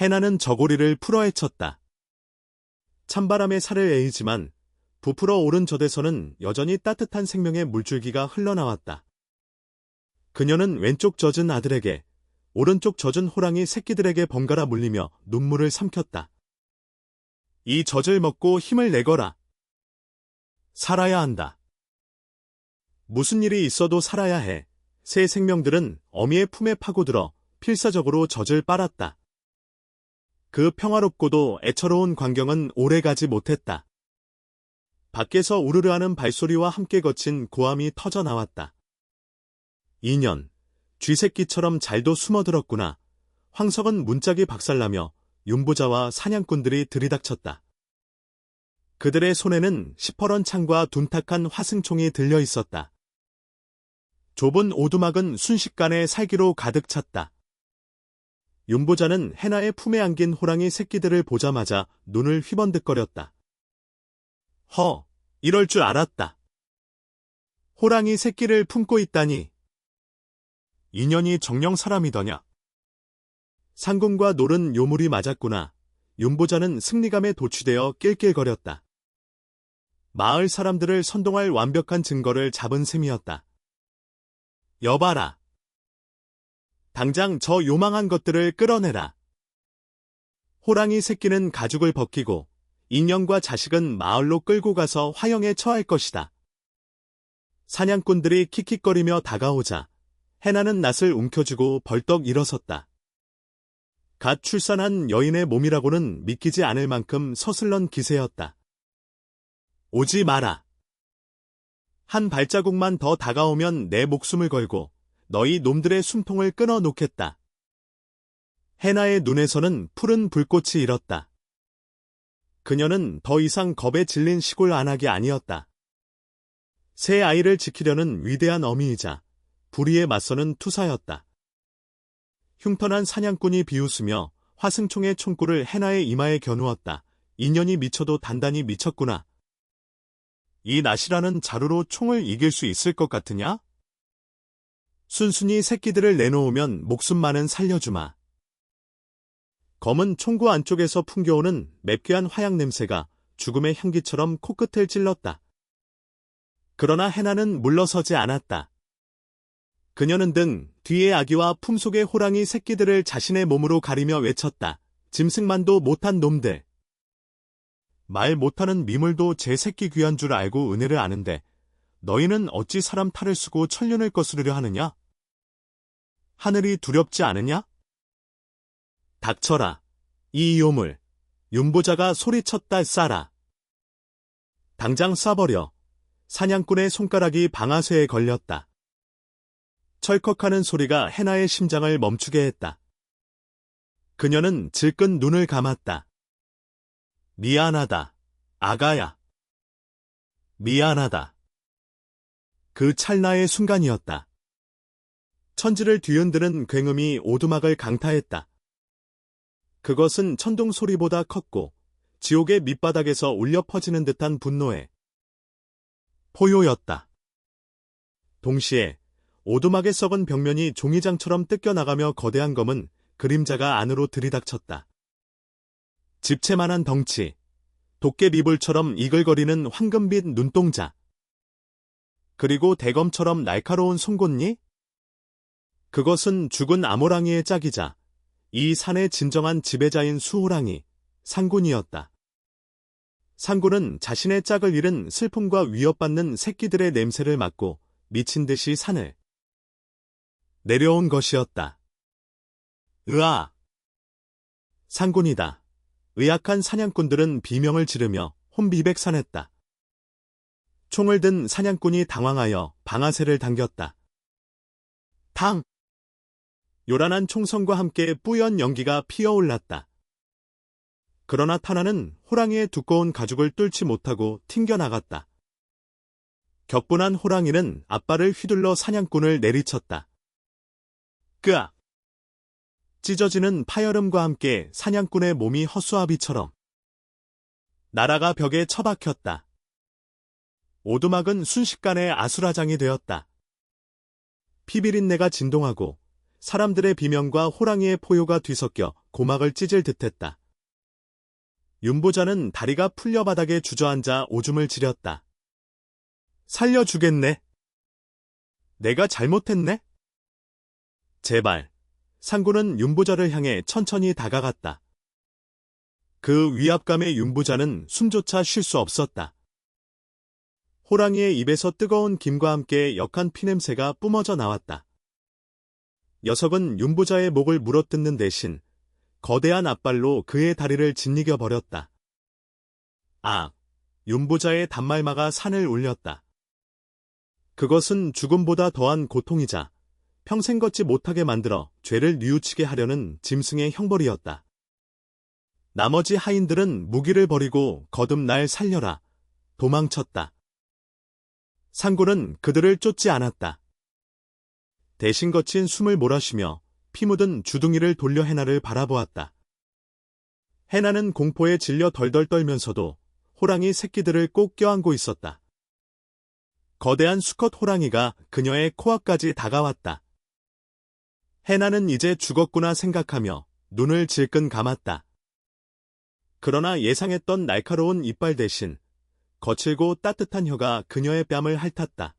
해나는 저고리를 풀어헤쳤다. 찬바람에 살을 에이지만 부풀어 오른 젖에서는 여전히 따뜻한 생명의 물줄기가 흘러나왔다. 그녀는 왼쪽 젖은 아들에게, 오른쪽 젖은 호랑이 새끼들에게 번갈아 물리며 눈물을 삼켰다. 이 젖을 먹고 힘을 내거라. 살아야 한다. 무슨 일이 있어도 살아야 해. 새 생명들은 어미의 품에 파고들어 필사적으로 젖을 빨았다. 그 평화롭고도 애처로운 광경은 오래가지 못했다. 밖에서 우르르하는 발소리와 함께 거친 고함이 터져 나왔다. 2년, 쥐새끼처럼 잘도 숨어들었구나. 황석은 문짝이 박살나며 윤보자와 사냥꾼들이 들이닥쳤다. 그들의 손에는 시퍼런 창과 둔탁한 화승총이 들려 있었다. 좁은 오두막은 순식간에 살기로 가득 찼다. 윤보자는 해나의 품에 안긴 호랑이 새끼들을 보자마자 눈을 휘번득거렸다. 이럴 줄 알았다. 호랑이 새끼를 품고 있다니. 인연이 정령 사람이더냐. 상궁과 노른 요물이 맞았구나. 윤보자는 승리감에 도취되어 낄낄거렸다. 마을 사람들을 선동할 완벽한 증거를 잡은 셈이었다. 여봐라. 당장 저 요망한 것들을 끌어내라. 호랑이 새끼는 가죽을 벗기고 인형과 자식은 마을로 끌고 가서 화형에 처할 것이다. 사냥꾼들이 킥킥거리며 다가오자 해나는 낯을 움켜쥐고 벌떡 일어섰다. 갓 출산한 여인의 몸이라고는 믿기지 않을 만큼 서슬런 기세였다. 오지 마라. 한 발자국만 더 다가오면 내 목숨을 걸고 너희 놈들의 숨통을 끊어 놓겠다. 해나의 눈에서는 푸른 불꽃이 일었다. 그녀는 더 이상 겁에 질린 시골 안악이 아니었다. 새 아이를 지키려는 위대한 어미이자 불의에 맞서는 투사였다. 흉터난 사냥꾼이 비웃으며 화승총의 총구를 해나의 이마에 겨누었다. 인연이 미쳐도 단단히 미쳤구나. 이 낫이라는 자루로 총을 이길 수 있을 것 같으냐? 순순히 새끼들을 내놓으면 목숨만은 살려주마. 검은 총구 안쪽에서 풍겨오는 맵게한 화약 냄새가 죽음의 향기처럼 코끝을 찔렀다. 그러나 해나는 물러서지 않았다. 그녀는 등 뒤의 아기와 품속의 호랑이 새끼들을 자신의 몸으로 가리며 외쳤다. 짐승만도 못한 놈들. 말 못하는 미물도 제 새끼 귀한 줄 알고 은혜를 아는데 너희는 어찌 사람 탈을 쓰고 천륜을 거스르려 하느냐? 하늘이 두렵지 않으냐? 닥쳐라. 이 요물. 윤보자가 소리쳤다. 쏴라. 당장 쏴버려. 사냥꾼의 손가락이 방아쇠에 걸렸다. 철컥하는 소리가 해나의 심장을 멈추게 했다. 그녀는 질끈 눈을 감았다. 미안하다, 아가야. 미안하다. 그 찰나의 순간이었다. 천지를 뒤흔드는 굉음이 오두막을 강타했다. 그것은 천둥 소리보다 컸고 지옥의 밑바닥에서 울려 퍼지는 듯한 분노의 포효였다. 동시에 오두막의 썩은 벽면이 종이장처럼 뜯겨나가며 거대한 검은 그림자가 안으로 들이닥쳤다. 집채만한 덩치, 도깨비불처럼 이글거리는 황금빛 눈동자, 그리고 대검처럼 날카로운 송곳니? 그것은 죽은 암호랑이의 짝이자 이 산의 진정한 지배자인 수호랑이, 상군이었다. 상군은 자신의 짝을 잃은 슬픔과 위협받는 새끼들의 냄새를 맡고 미친 듯이 산을 내려온 것이었다. 으아! 상군이다. 의악한 사냥꾼들은 비명을 지르며 혼비백산했다. 총을 든 사냥꾼이 당황하여 방아쇠를 당겼다. 탕! 요란한 총성과 함께 뿌연 연기가 피어올랐다. 그러나 탄화는 호랑이의 두꺼운 가죽을 뚫지 못하고 튕겨나갔다. 격분한 호랑이는 앞발을 휘둘러 사냥꾼을 내리쳤다. 끄악! 찢어지는 파열음과 함께 사냥꾼의 몸이 허수아비처럼 나라가 벽에 처박혔다. 오두막은 순식간에 아수라장이 되었다. 피비린내가 진동하고 사람들의 비명과 호랑이의 포효가 뒤섞여 고막을 찢을 듯했다. 윤보자는 다리가 풀려 바닥에 주저앉아 오줌을 지렸다. 살려주겠네. 내가 잘못했네? 제발. 상군은 윤보자를 향해 천천히 다가갔다. 그 위압감에 윤보자는 숨조차 쉴 수 없었다. 호랑이의 입에서 뜨거운 김과 함께 역한 피냄새가 뿜어져 나왔다. 녀석은 윤보자의 목을 물어뜯는 대신 거대한 앞발로 그의 다리를 짓이겨 버렸다. 아! 윤보자의 단말마가 산을 울렸다. 그것은 죽음보다 더한 고통이자 평생 걷지 못하게 만들어 죄를 뉘우치게 하려는 짐승의 형벌이었다. 나머지 하인들은 무기를 버리고 거듭 날 살려라 도망쳤다. 상군은 그들을 쫓지 않았다. 대신 거친 숨을 몰아쉬며 피 묻은 주둥이를 돌려 해나를 바라보았다. 해나는 공포에 질려 덜덜 떨면서도 호랑이 새끼들을 꼭 껴안고 있었다. 거대한 수컷 호랑이가 그녀의 코앞까지 다가왔다. 해나는 이제 죽었구나 생각하며 눈을 질끈 감았다. 그러나 예상했던 날카로운 이빨 대신 거칠고 따뜻한 혀가 그녀의 뺨을 핥았다.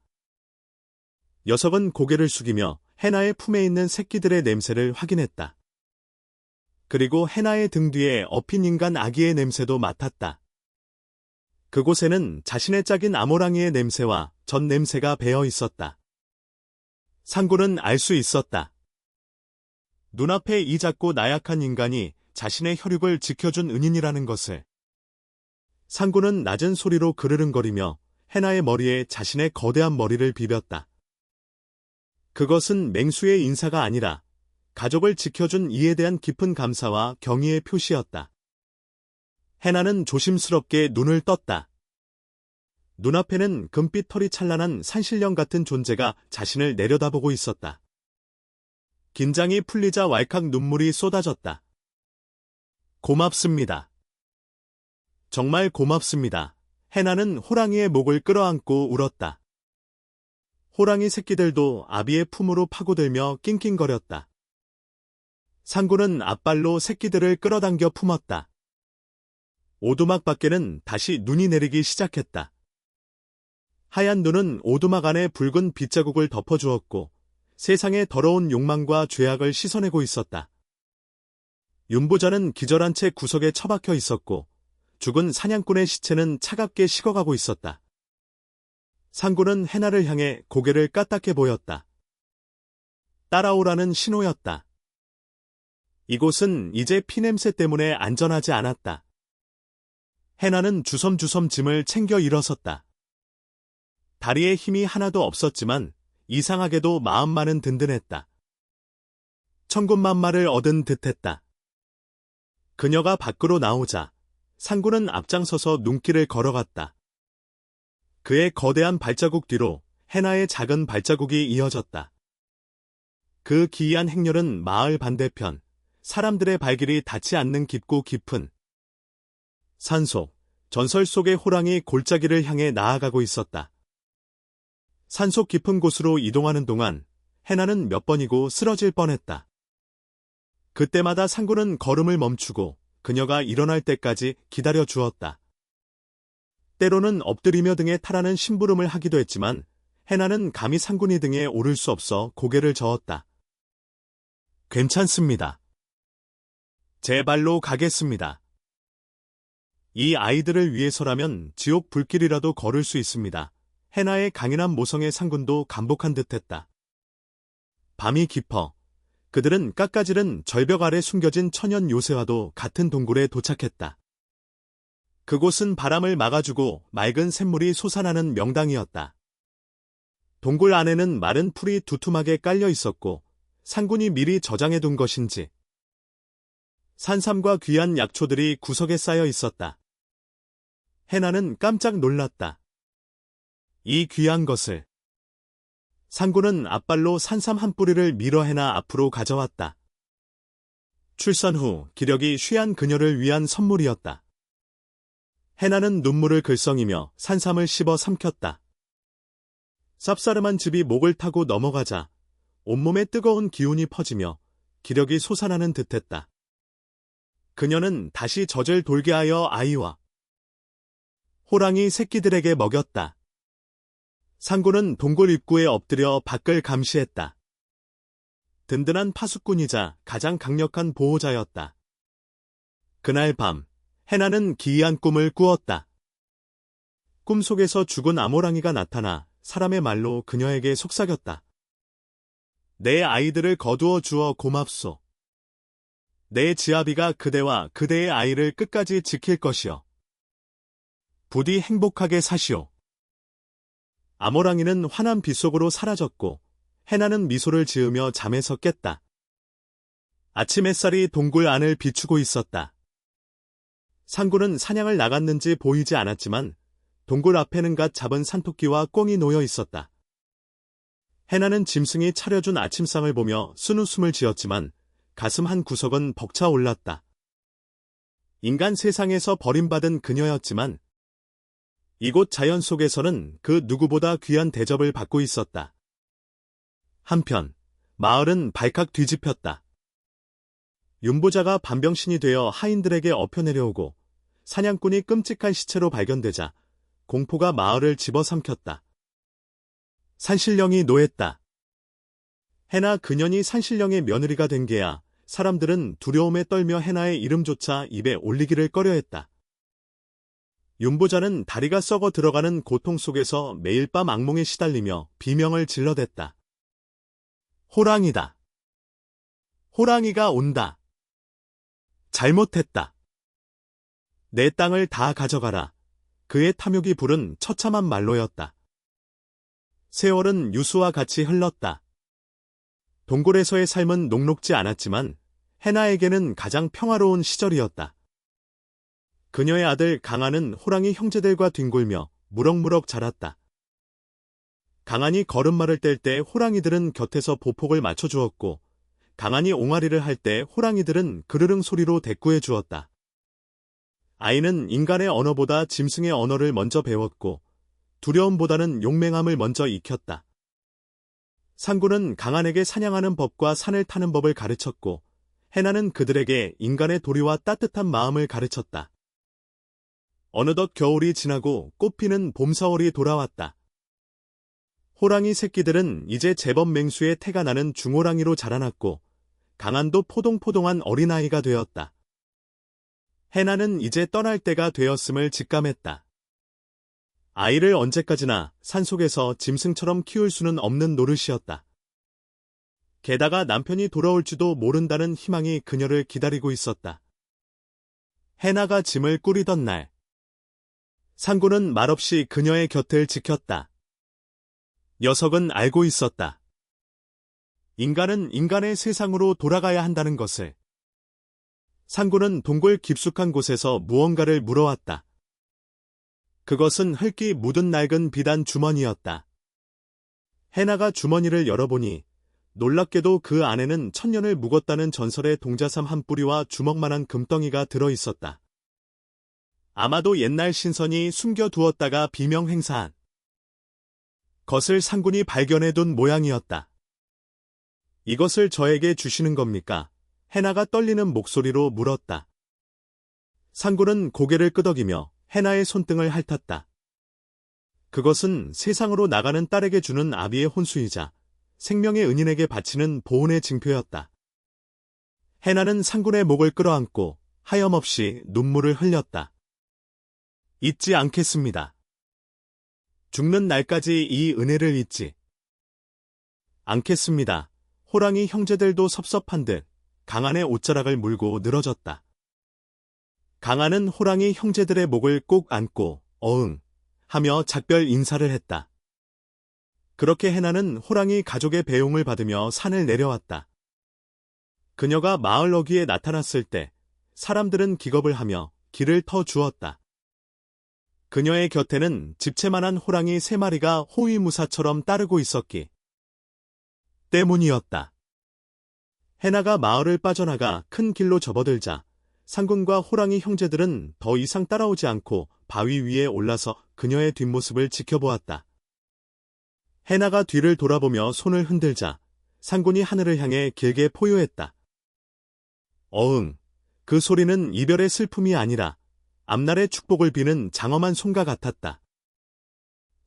녀석은 고개를 숙이며 해나의 품에 있는 새끼들의 냄새를 확인했다. 그리고 해나의 등 뒤에 엎인 인간 아기의 냄새도 맡았다. 그곳에는 자신의 짝인 아모랑이의 냄새와 전 냄새가 배어 있었다. 상구는 알 수 있었다. 눈앞에 이 작고 나약한 인간이 자신의 혈육을 지켜준 은인이라는 것을. 상구는 낮은 소리로 그르릉거리며 해나의 머리에 자신의 거대한 머리를 비볐다. 그것은 맹수의 인사가 아니라 가족을 지켜준 이에 대한 깊은 감사와 경의의 표시였다. 해나는 조심스럽게 눈을 떴다. 눈앞에는 금빛 털이 찬란한 산신령 같은 존재가 자신을 내려다보고 있었다. 긴장이 풀리자 왈칵 눈물이 쏟아졌다. 고맙습니다. 정말 고맙습니다. 해나는 호랑이의 목을 끌어안고 울었다. 호랑이 새끼들도 아비의 품으로 파고들며 낑낑거렸다. 상구는 앞발로 새끼들을 끌어당겨 품었다. 오두막 밖에는 다시 눈이 내리기 시작했다. 하얀 눈은 오두막 안에 붉은 빗자국을 덮어주었고 세상의 더러운 욕망과 죄악을 씻어내고 있었다. 윤보자는 기절한 채 구석에 처박혀 있었고 죽은 사냥꾼의 시체는 차갑게 식어가고 있었다. 상구는 해나를 향해 고개를 까딱해 보였다. 따라오라는 신호였다. 이곳은 이제 피냄새 때문에 안전하지 않았다. 해나는 주섬주섬 짐을 챙겨 일어섰다. 다리에 힘이 하나도 없었지만 이상하게도 마음만은 든든했다. 천군만마를 얻은 듯했다. 그녀가 밖으로 나오자 상구는 앞장서서 눈길을 걸어갔다. 그의 거대한 발자국 뒤로 해나의 작은 발자국이 이어졌다. 그 기이한 행렬은 마을 반대편, 사람들의 발길이 닿지 않는 깊고 깊은 산속, 전설 속의 호랑이 골짜기를 향해 나아가고 있었다. 산속 깊은 곳으로 이동하는 동안 해나는 몇 번이고 쓰러질 뻔했다. 그때마다 상구는 걸음을 멈추고 그녀가 일어날 때까지 기다려 주었다. 때로는 엎드리며 등에 타라는 심부름을 하기도 했지만 해나는 감히 상군이 등에 오를 수 없어 고개를 저었다. 괜찮습니다. 제 발로 가겠습니다. 이 아이들을 위해서라면 지옥 불길이라도 걸을 수 있습니다. 해나의 강인한 모성의 상군도 감복한 듯했다. 밤이 깊어 그들은 깎아지른 절벽 아래 숨겨진 천연 요새와도 같은 동굴에 도착했다. 그곳은 바람을 막아주고 맑은 샘물이 솟아나는 명당이었다. 동굴 안에는 마른 풀이 두툼하게 깔려 있었고 상군이 미리 저장해둔 것인지 산삼과 귀한 약초들이 구석에 쌓여 있었다. 해나는 깜짝 놀랐다. 이 귀한 것을. 상군은 앞발로 산삼 한 뿌리를 밀어 해나 앞으로 가져왔다. 출산 후 기력이 쉬한 그녀를 위한 선물이었다. 해나는 눈물을 글썽이며 산삼을 씹어 삼켰다. 쌉싸름한 즙이 목을 타고 넘어가자 온몸에 뜨거운 기운이 퍼지며 기력이 솟아나는 듯했다. 그녀는 다시 젖을 돌게 하여 아이와 호랑이 새끼들에게 먹였다. 상구는 동굴 입구에 엎드려 밖을 감시했다. 든든한 파수꾼이자 가장 강력한 보호자였다. 그날 밤, 해나는 기이한 꿈을 꾸었다. 꿈속에서 죽은 아모랑이가 나타나 사람의 말로 그녀에게 속삭였다. 내 아이들을 거두어 주어 고맙소. 내 지아비가 그대와 그대의 아이를 끝까지 지킬 것이요. 부디 행복하게 사시오. 아모랑이는 환한 빗속으로 사라졌고 해나는 미소를 지으며 잠에서 깼다. 아침 햇살이 동굴 안을 비추고 있었다. 상구는 사냥을 나갔는지 보이지 않았지만 동굴 앞에는 갓 잡은 산토끼와 꿩이 놓여 있었다. 해나는 짐승이 차려준 아침상을 보며 쓴웃음을 지었지만 가슴 한 구석은 벅차 올랐다. 인간 세상에서 버림받은 그녀였지만 이곳 자연 속에서는 그 누구보다 귀한 대접을 받고 있었다. 한편 마을은 발칵 뒤집혔다. 윤보자가 반병신이 되어 하인들에게 엎혀내려오고 사냥꾼이 끔찍한 시체로 발견되자 공포가 마을을 집어삼켰다. 산신령이 노했다. 해나 그년이 산신령의 며느리가 된 게야 사람들은 두려움에 떨며 해나의 이름조차 입에 올리기를 꺼려했다. 윤보자는 다리가 썩어 들어가는 고통 속에서 매일 밤 악몽에 시달리며 비명을 질러댔다. 호랑이다. 호랑이가 온다. 잘못했다. 내 땅을 다 가져가라. 그의 탐욕이 부른 처참한 말로였다. 세월은 유수와 같이 흘렀다. 동굴에서의 삶은 녹록지 않았지만 해나에게는 가장 평화로운 시절이었다. 그녀의 아들 강한은 호랑이 형제들과 뒹굴며 무럭무럭 자랐다. 강한이 걸음마를 뗄 때 호랑이들은 곁에서 보폭을 맞춰주었고 강한이 옹알이를 할 때 호랑이들은 그르릉 소리로 대꾸해 주었다. 아이는 인간의 언어보다 짐승의 언어를 먼저 배웠고 두려움보다는 용맹함을 먼저 익혔다. 상구는 강한에게 사냥하는 법과 산을 타는 법을 가르쳤고 해나는 그들에게 인간의 도리와 따뜻한 마음을 가르쳤다. 어느덧 겨울이 지나고 꽃피는 봄사월이 돌아왔다. 호랑이 새끼들은 이제 제법 맹수의 태가 나는 중호랑이로 자라났고 강한도 포동포동한 어린아이가 되었다. 해나는 이제 떠날 때가 되었음을 직감했다. 아이를 언제까지나 산속에서 짐승처럼 키울 수는 없는 노릇이었다. 게다가 남편이 돌아올지도 모른다는 희망이 그녀를 기다리고 있었다. 해나가 짐을 꾸리던 날, 상구는 말없이 그녀의 곁을 지켰다. 녀석은 알고 있었다. 인간은 인간의 세상으로 돌아가야 한다는 것을. 상구는 동굴 깊숙한 곳에서 무언가를 물어왔다. 그것은 흙이 묻은 낡은 비단 주머니였다. 해나가 주머니를 열어보니 놀랍게도 그 안에는 천년을 묵었다는 전설의 동자삼 한 뿌리와 주먹만한 금덩이가 들어있었다. 아마도 옛날 신선이 숨겨두었다가 비명횡사한 것을 상군이 발견해둔 모양이었다. 이것을 저에게 주시는 겁니까? 해나가 떨리는 목소리로 물었다. 상군은 고개를 끄덕이며 해나의 손등을 핥았다. 그것은 세상으로 나가는 딸에게 주는 아비의 혼수이자 생명의 은인에게 바치는 보온의 징표였다. 해나는 상군의 목을 끌어안고 하염없이 눈물을 흘렸다. 잊지 않겠습니다. 죽는 날까지 이 은혜를 잊지 않겠습니다. 호랑이 형제들도 섭섭한 듯 강한의 옷자락을 물고 늘어졌다. 강한은 호랑이 형제들의 목을 꼭 안고 어흥 하며 작별 인사를 했다. 그렇게 해나는 호랑이 가족의 배웅을 받으며 산을 내려왔다. 그녀가 마을 어귀에 나타났을 때 사람들은 기겁을 하며 길을 터 주었다. 그녀의 곁에는 집채만한 호랑이 3마리가 호위무사처럼 따르고 있었기 때문이었다. 해나가 마을을 빠져나가 큰 길로 접어들자 상군과 호랑이 형제들은 더 이상 따라오지 않고 바위 위에 올라서 그녀의 뒷모습을 지켜보았다. 해나가 뒤를 돌아보며 손을 흔들자 상군이 하늘을 향해 길게 포효했다. 어흥, 그 소리는 이별의 슬픔이 아니라 앞날의 축복을 비는 장엄한 송가 같았다.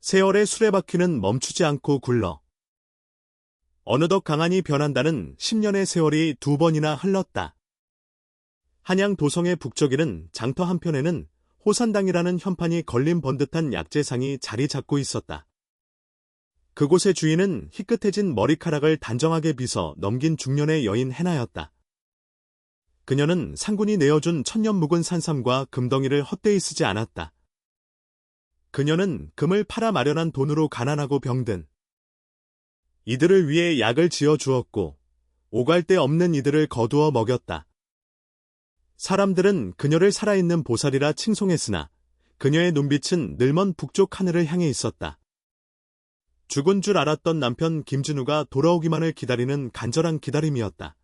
세월의 수레바퀴는 멈추지 않고 굴러 어느덧 강한이 변한다는 10년의 세월이 2번이나 흘렀다. 한양 도성의 북쪽에는 장터 한편에는 호산당이라는 현판이 걸린 번듯한 약재상이 자리 잡고 있었다. 그곳의 주인은 희끗해진 머리카락을 단정하게 빗어 넘긴 중년의 여인 해나였다. 그녀는 상군이 내어준 천년 묵은 산삼과 금덩이를 헛되이 쓰지 않았다. 그녀는 금을 팔아 마련한 돈으로 가난하고 병든 이들을 위해 약을 지어 주었고 오갈 데 없는 이들을 거두어 먹였다. 사람들은 그녀를 살아있는 보살이라 칭송했으나 그녀의 눈빛은 늘 먼 북쪽 하늘을 향해 있었다. 죽은 줄 알았던 남편 김준우가 돌아오기만을 기다리는 간절한 기다림이었다.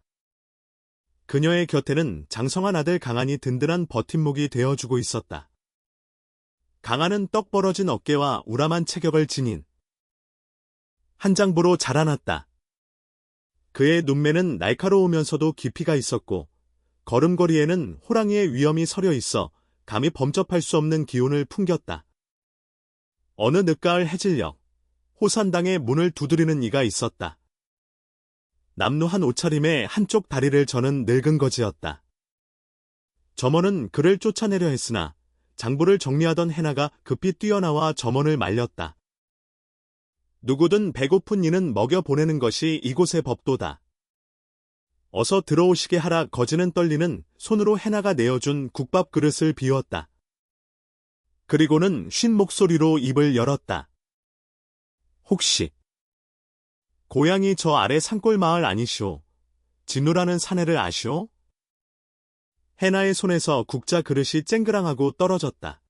그녀의 곁에는 장성한 아들 강한이 든든한 버팀목이 되어주고 있었다. 강한은 떡 벌어진 어깨와 우람한 체격을 지닌 한장부로 자라났다. 그의 눈매는 날카로우면서도 깊이가 있었고 걸음걸이에는 호랑이의 위엄이 서려 있어 감히 범접할 수 없는 기운을 풍겼다. 어느 늦가을 해질녘 호산당의 문을 두드리는 이가 있었다. 남루한 옷차림에 한쪽 다리를 저는 늙은 거지였다. 점원은 그를 쫓아내려 했으나 장부를 정리하던 해나가 급히 뛰어나와 점원을 말렸다. 누구든 배고픈 이는 먹여보내는 것이 이곳의 법도다. 어서 들어오시게 하라. 거지는 떨리는 손으로 해나가 내어준 국밥 그릇을 비웠다. 그리고는 쉰 목소리로 입을 열었다. 혹시 고향이 저 아래 산골 마을 아니시오? 진우라는 사내를 아시오? 해나의 손에서 국자 그릇이 쨍그랑하고 떨어졌다.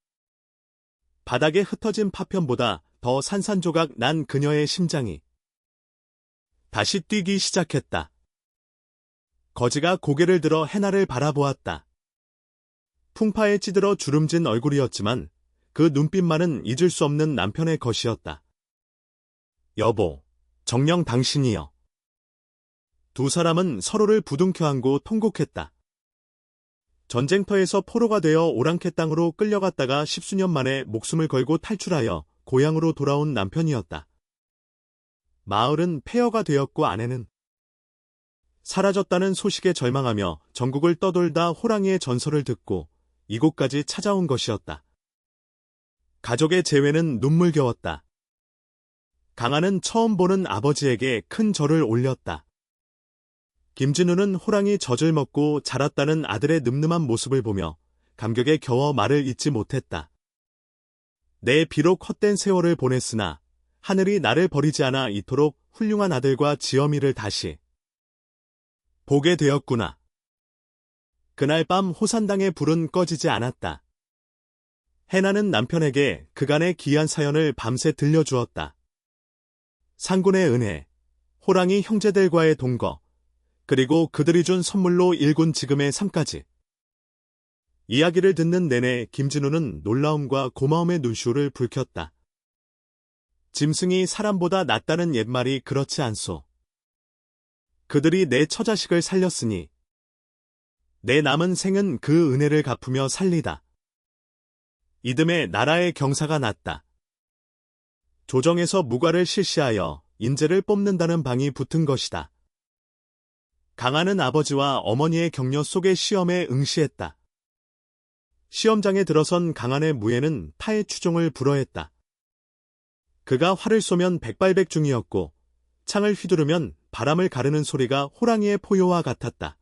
바닥에 흩어진 파편보다 더 산산조각 난 그녀의 심장이 다시 뛰기 시작했다. 거지가 고개를 들어 해나를 바라보았다. 풍파에 찌들어 주름진 얼굴이었지만 그 눈빛만은 잊을 수 없는 남편의 것이었다. 여보, 정녕 당신이여. 두 사람은 서로를 부둥켜 안고 통곡했다. 전쟁터에서 포로가 되어 오랑캐 땅으로 끌려갔다가 10수년 만에 목숨을 걸고 탈출하여 고향으로 돌아온 남편이었다. 마을은 폐허가 되었고 아내는 사라졌다는 소식에 절망하며 전국을 떠돌다 호랑이의 전설을 듣고 이곳까지 찾아온 것이었다. 가족의 재회는 눈물겨웠다. 강아는 처음 보는 아버지에게 큰 절을 올렸다. 김진우는 호랑이 젖을 먹고 자랐다는 아들의 늠름한 모습을 보며 감격에 겨워 말을 잇지 못했다. 내 비록 헛된 세월을 보냈으나 하늘이 나를 버리지 않아 이토록 훌륭한 아들과 지엄이를 다시 보게 되었구나. 그날 밤 호산당의 불은 꺼지지 않았다. 해나는 남편에게 그간의 기이한 사연을 밤새 들려주었다. 상군의 은혜, 호랑이 형제들과의 동거, 그리고 그들이 준 선물로 일군 지금의 삶까지. 이야기를 듣는 내내 김진우는 놀라움과 고마움의 눈시울을 붉혔다. 짐승이 사람보다 낫다는 옛말이 그렇지 않소. 그들이 내 처자식을 살렸으니 내 남은 생은 그 은혜를 갚으며 살리다. 이듬해 나라의 경사가 났다. 조정에서 무과를 실시하여 인재를 뽑는다는 방이 붙은 것이다. 강하는 아버지와 어머니의 격려 속에 시험에 응시했다. 시험장에 들어선 강한의 무예는 타의 추종을 불허했다. 그가 활을 쏘면 백발백중이었고 창을 휘두르면 바람을 가르는 소리가 호랑이의 포효와 같았다.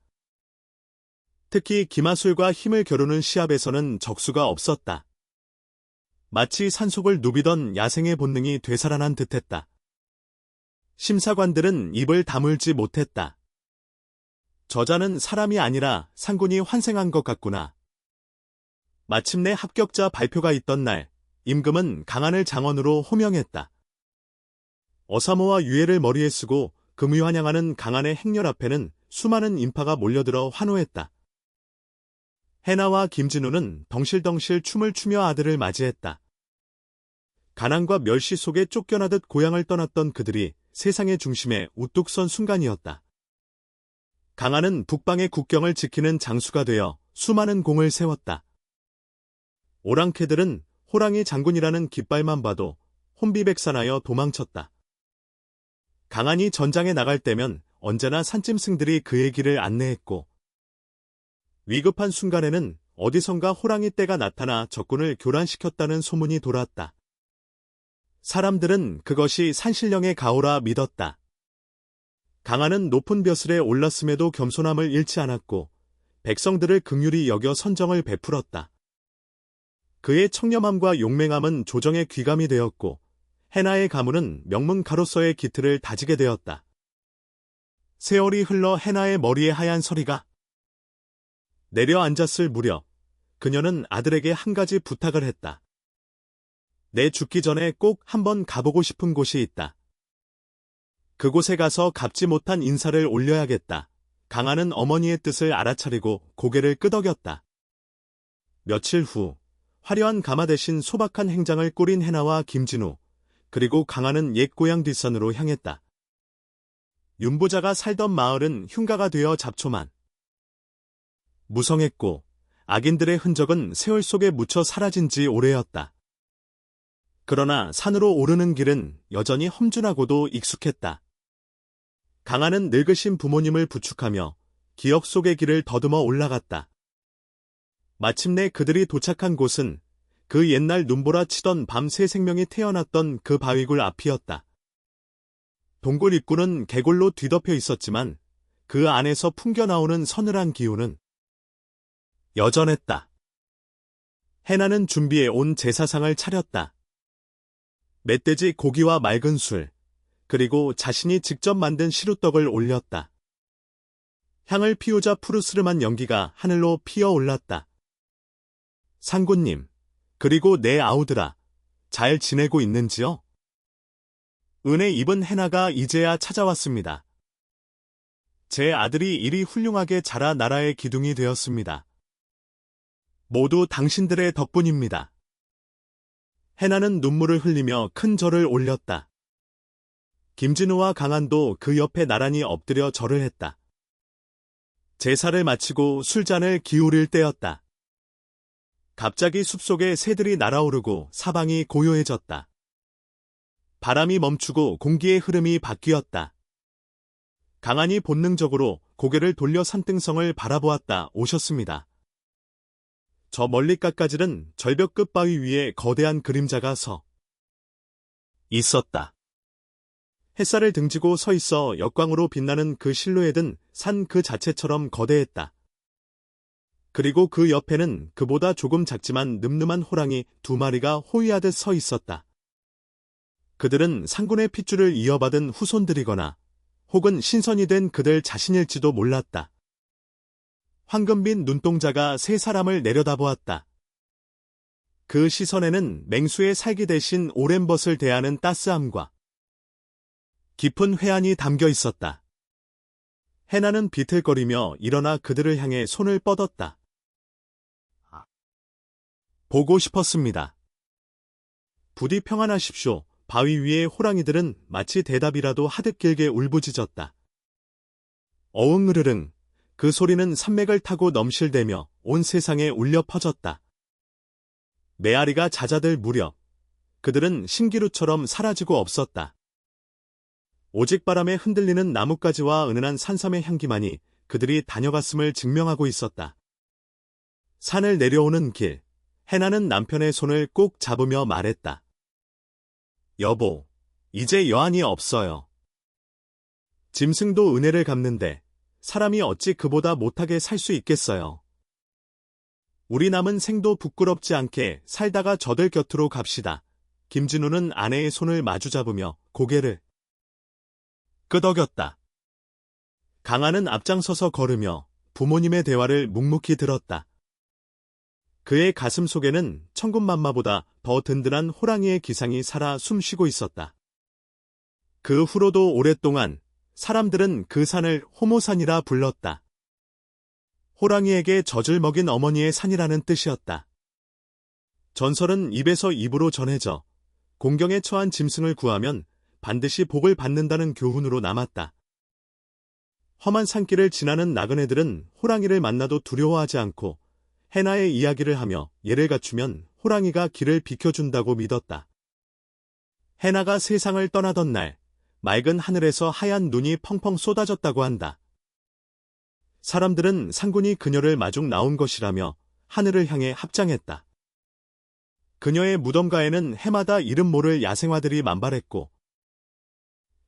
특히 기마술과 힘을 겨루는 시합에서는 적수가 없었다. 마치 산속을 누비던 야생의 본능이 되살아난 듯했다. 심사관들은 입을 다물지 못했다. 저자는 사람이 아니라 상군이 환생한 것 같구나. 마침내 합격자 발표가 있던 날, 임금은 강한을 장원으로 호명했다. 어사모와 유해를 머리에 쓰고 금위환영하는 강한의 행렬 앞에는 수많은 인파가 몰려들어 환호했다. 해나와 김진우는 덩실덩실 춤을 추며 아들을 맞이했다. 가난과 멸시 속에 쫓겨나듯 고향을 떠났던 그들이 세상의 중심에 우뚝 선 순간이었다. 강한은 북방의 국경을 지키는 장수가 되어 수많은 공을 세웠다. 오랑캐들은 호랑이 장군이라는 깃발만 봐도 혼비백산하여 도망쳤다. 강한이 전장에 나갈 때면 언제나 산짐승들이 그의 길을 안내했고 위급한 순간에는 어디선가 호랑이 떼가 나타나 적군을 교란시켰다는 소문이 돌았다. 사람들은 그것이 산신령의 가호라 믿었다. 강한은 높은 벼슬에 올랐음에도 겸손함을 잃지 않았고 백성들을 긍휼히 여겨 선정을 베풀었다. 그의 청렴함과 용맹함은 조정의 귀감이 되었고 해나의 가문은 명문가로서의 기틀을 다지게 되었다. 세월이 흘러 해나의 머리에 하얀 서리가 내려앉았을 무렵 그녀는 아들에게 한 가지 부탁을 했다. 내 죽기 전에 꼭 한번 가보고 싶은 곳이 있다. 그곳에 가서 갚지 못한 인사를 올려야겠다. 강한은 어머니의 뜻을 알아차리고 고개를 끄덕였다. 며칠 후 화려한 가마 대신 소박한 행장을 꾸린 해나와 김진우, 그리고 강한은 옛 고향 뒷산으로 향했다. 윤보자가 살던 마을은 흉가가 되어 잡초만 무성했고 악인들의 흔적은 세월 속에 묻혀 사라진 지 오래였다. 그러나 산으로 오르는 길은 여전히 험준하고도 익숙했다. 강아는 늙으신 부모님을 부축하며 기억 속의 길을 더듬어 올라갔다. 마침내 그들이 도착한 곳은 그 옛날 눈보라 치던 밤 새 생명이 태어났던 그 바위굴 앞이었다. 동굴 입구는 개골로 뒤덮여 있었지만 그 안에서 풍겨나오는 서늘한 기운은 여전했다. 해나는 준비해 온 제사상을 차렸다. 멧돼지 고기와 맑은 술, 그리고 자신이 직접 만든 시루떡을 올렸다. 향을 피우자 푸르스름한 연기가 하늘로 피어올랐다. 상구님, 그리고 내 아우들아, 잘 지내고 있는지요? 은혜 입은 해나가 이제야 찾아왔습니다. 제 아들이 이리 훌륭하게 자라 나라의 기둥이 되었습니다. 모두 당신들의 덕분입니다. 해나는 눈물을 흘리며 큰 절을 올렸다. 김진우와 강한도 그 옆에 나란히 엎드려 절을 했다. 제사를 마치고 술잔을 기울일 때였다. 갑자기 숲속에 새들이 날아오르고 사방이 고요해졌다. 바람이 멈추고 공기의 흐름이 바뀌었다. 강한이 본능적으로 고개를 돌려 산등성을 바라보았다. 오셨습니다. 저 멀리 깎아지른 절벽 끝바위 위에 거대한 그림자가 서 있었다. 햇살을 등지고 서 있어 역광으로 빛나는 그 실루엣은 산 그 자체처럼 거대했다. 그리고 그 옆에는 그보다 조금 작지만 늠름한 호랑이 2마리가 호위하듯 서 있었다. 그들은 상군의 핏줄을 이어받은 후손들이거나 혹은 신선이 된 그들 자신일지도 몰랐다. 황금빛 눈동자가 세 사람을 내려다보았다. 그 시선에는 맹수의 살기 대신 오랜 벗을 대하는 따스함과 깊은 회한이 담겨 있었다. 해나는 비틀거리며 일어나 그들을 향해 손을 뻗었다. 보고 싶었습니다. 부디 평안하십시오. 바위 위의 호랑이들은 마치 대답이라도 하듯 길게 울부짖었다. 어흥으르릉, 그 소리는 산맥을 타고 넘실대며 온 세상에 울려 퍼졌다. 메아리가 잦아들 무렵 그들은 신기루처럼 사라지고 없었다. 오직 바람에 흔들리는 나뭇가지와 은은한 산삼의 향기만이 그들이 다녀갔음을 증명하고 있었다. 산을 내려오는 길, 해나는 남편의 손을 꼭 잡으며 말했다. 여보, 이제 여한이 없어요. 짐승도 은혜를 갚는데 사람이 어찌 그보다 못하게 살 수 있겠어요. 우리 남은 생도 부끄럽지 않게 살다가 저들 곁으로 갑시다. 김진우는 아내의 손을 마주잡으며 고개를 끄덕였다. 강한은 앞장서서 걸으며 부모님의 대화를 묵묵히 들었다. 그의 가슴 속에는 천군만마보다 더 든든한 호랑이의 기상이 살아 숨쉬고 있었다. 그 후로도 오랫동안 사람들은 그 산을 호모산이라 불렀다. 호랑이에게 젖을 먹인 어머니의 산이라는 뜻이었다. 전설은 입에서 입으로 전해져 공경에 처한 짐승을 구하면 반드시 복을 받는다는 교훈으로 남았다. 험한 산길을 지나는 나그네들은 호랑이를 만나도 두려워하지 않고 해나의 이야기를 하며 예를 갖추면 호랑이가 길을 비켜준다고 믿었다. 해나가 세상을 떠나던 날, 맑은 하늘에서 하얀 눈이 펑펑 쏟아졌다고 한다. 사람들은 상군이 그녀를 마중 나온 것이라며 하늘을 향해 합장했다. 그녀의 무덤가에는 해마다 이름 모를 야생화들이 만발했고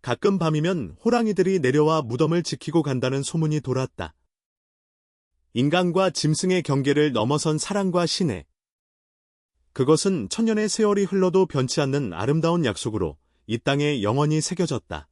가끔 밤이면 호랑이들이 내려와 무덤을 지키고 간다는 소문이 돌았다. 인간과 짐승의 경계를 넘어선 사랑과 신의. 그것은 천년의 세월이 흘러도 변치 않는 아름다운 약속으로 이 땅에 영원히 새겨졌다.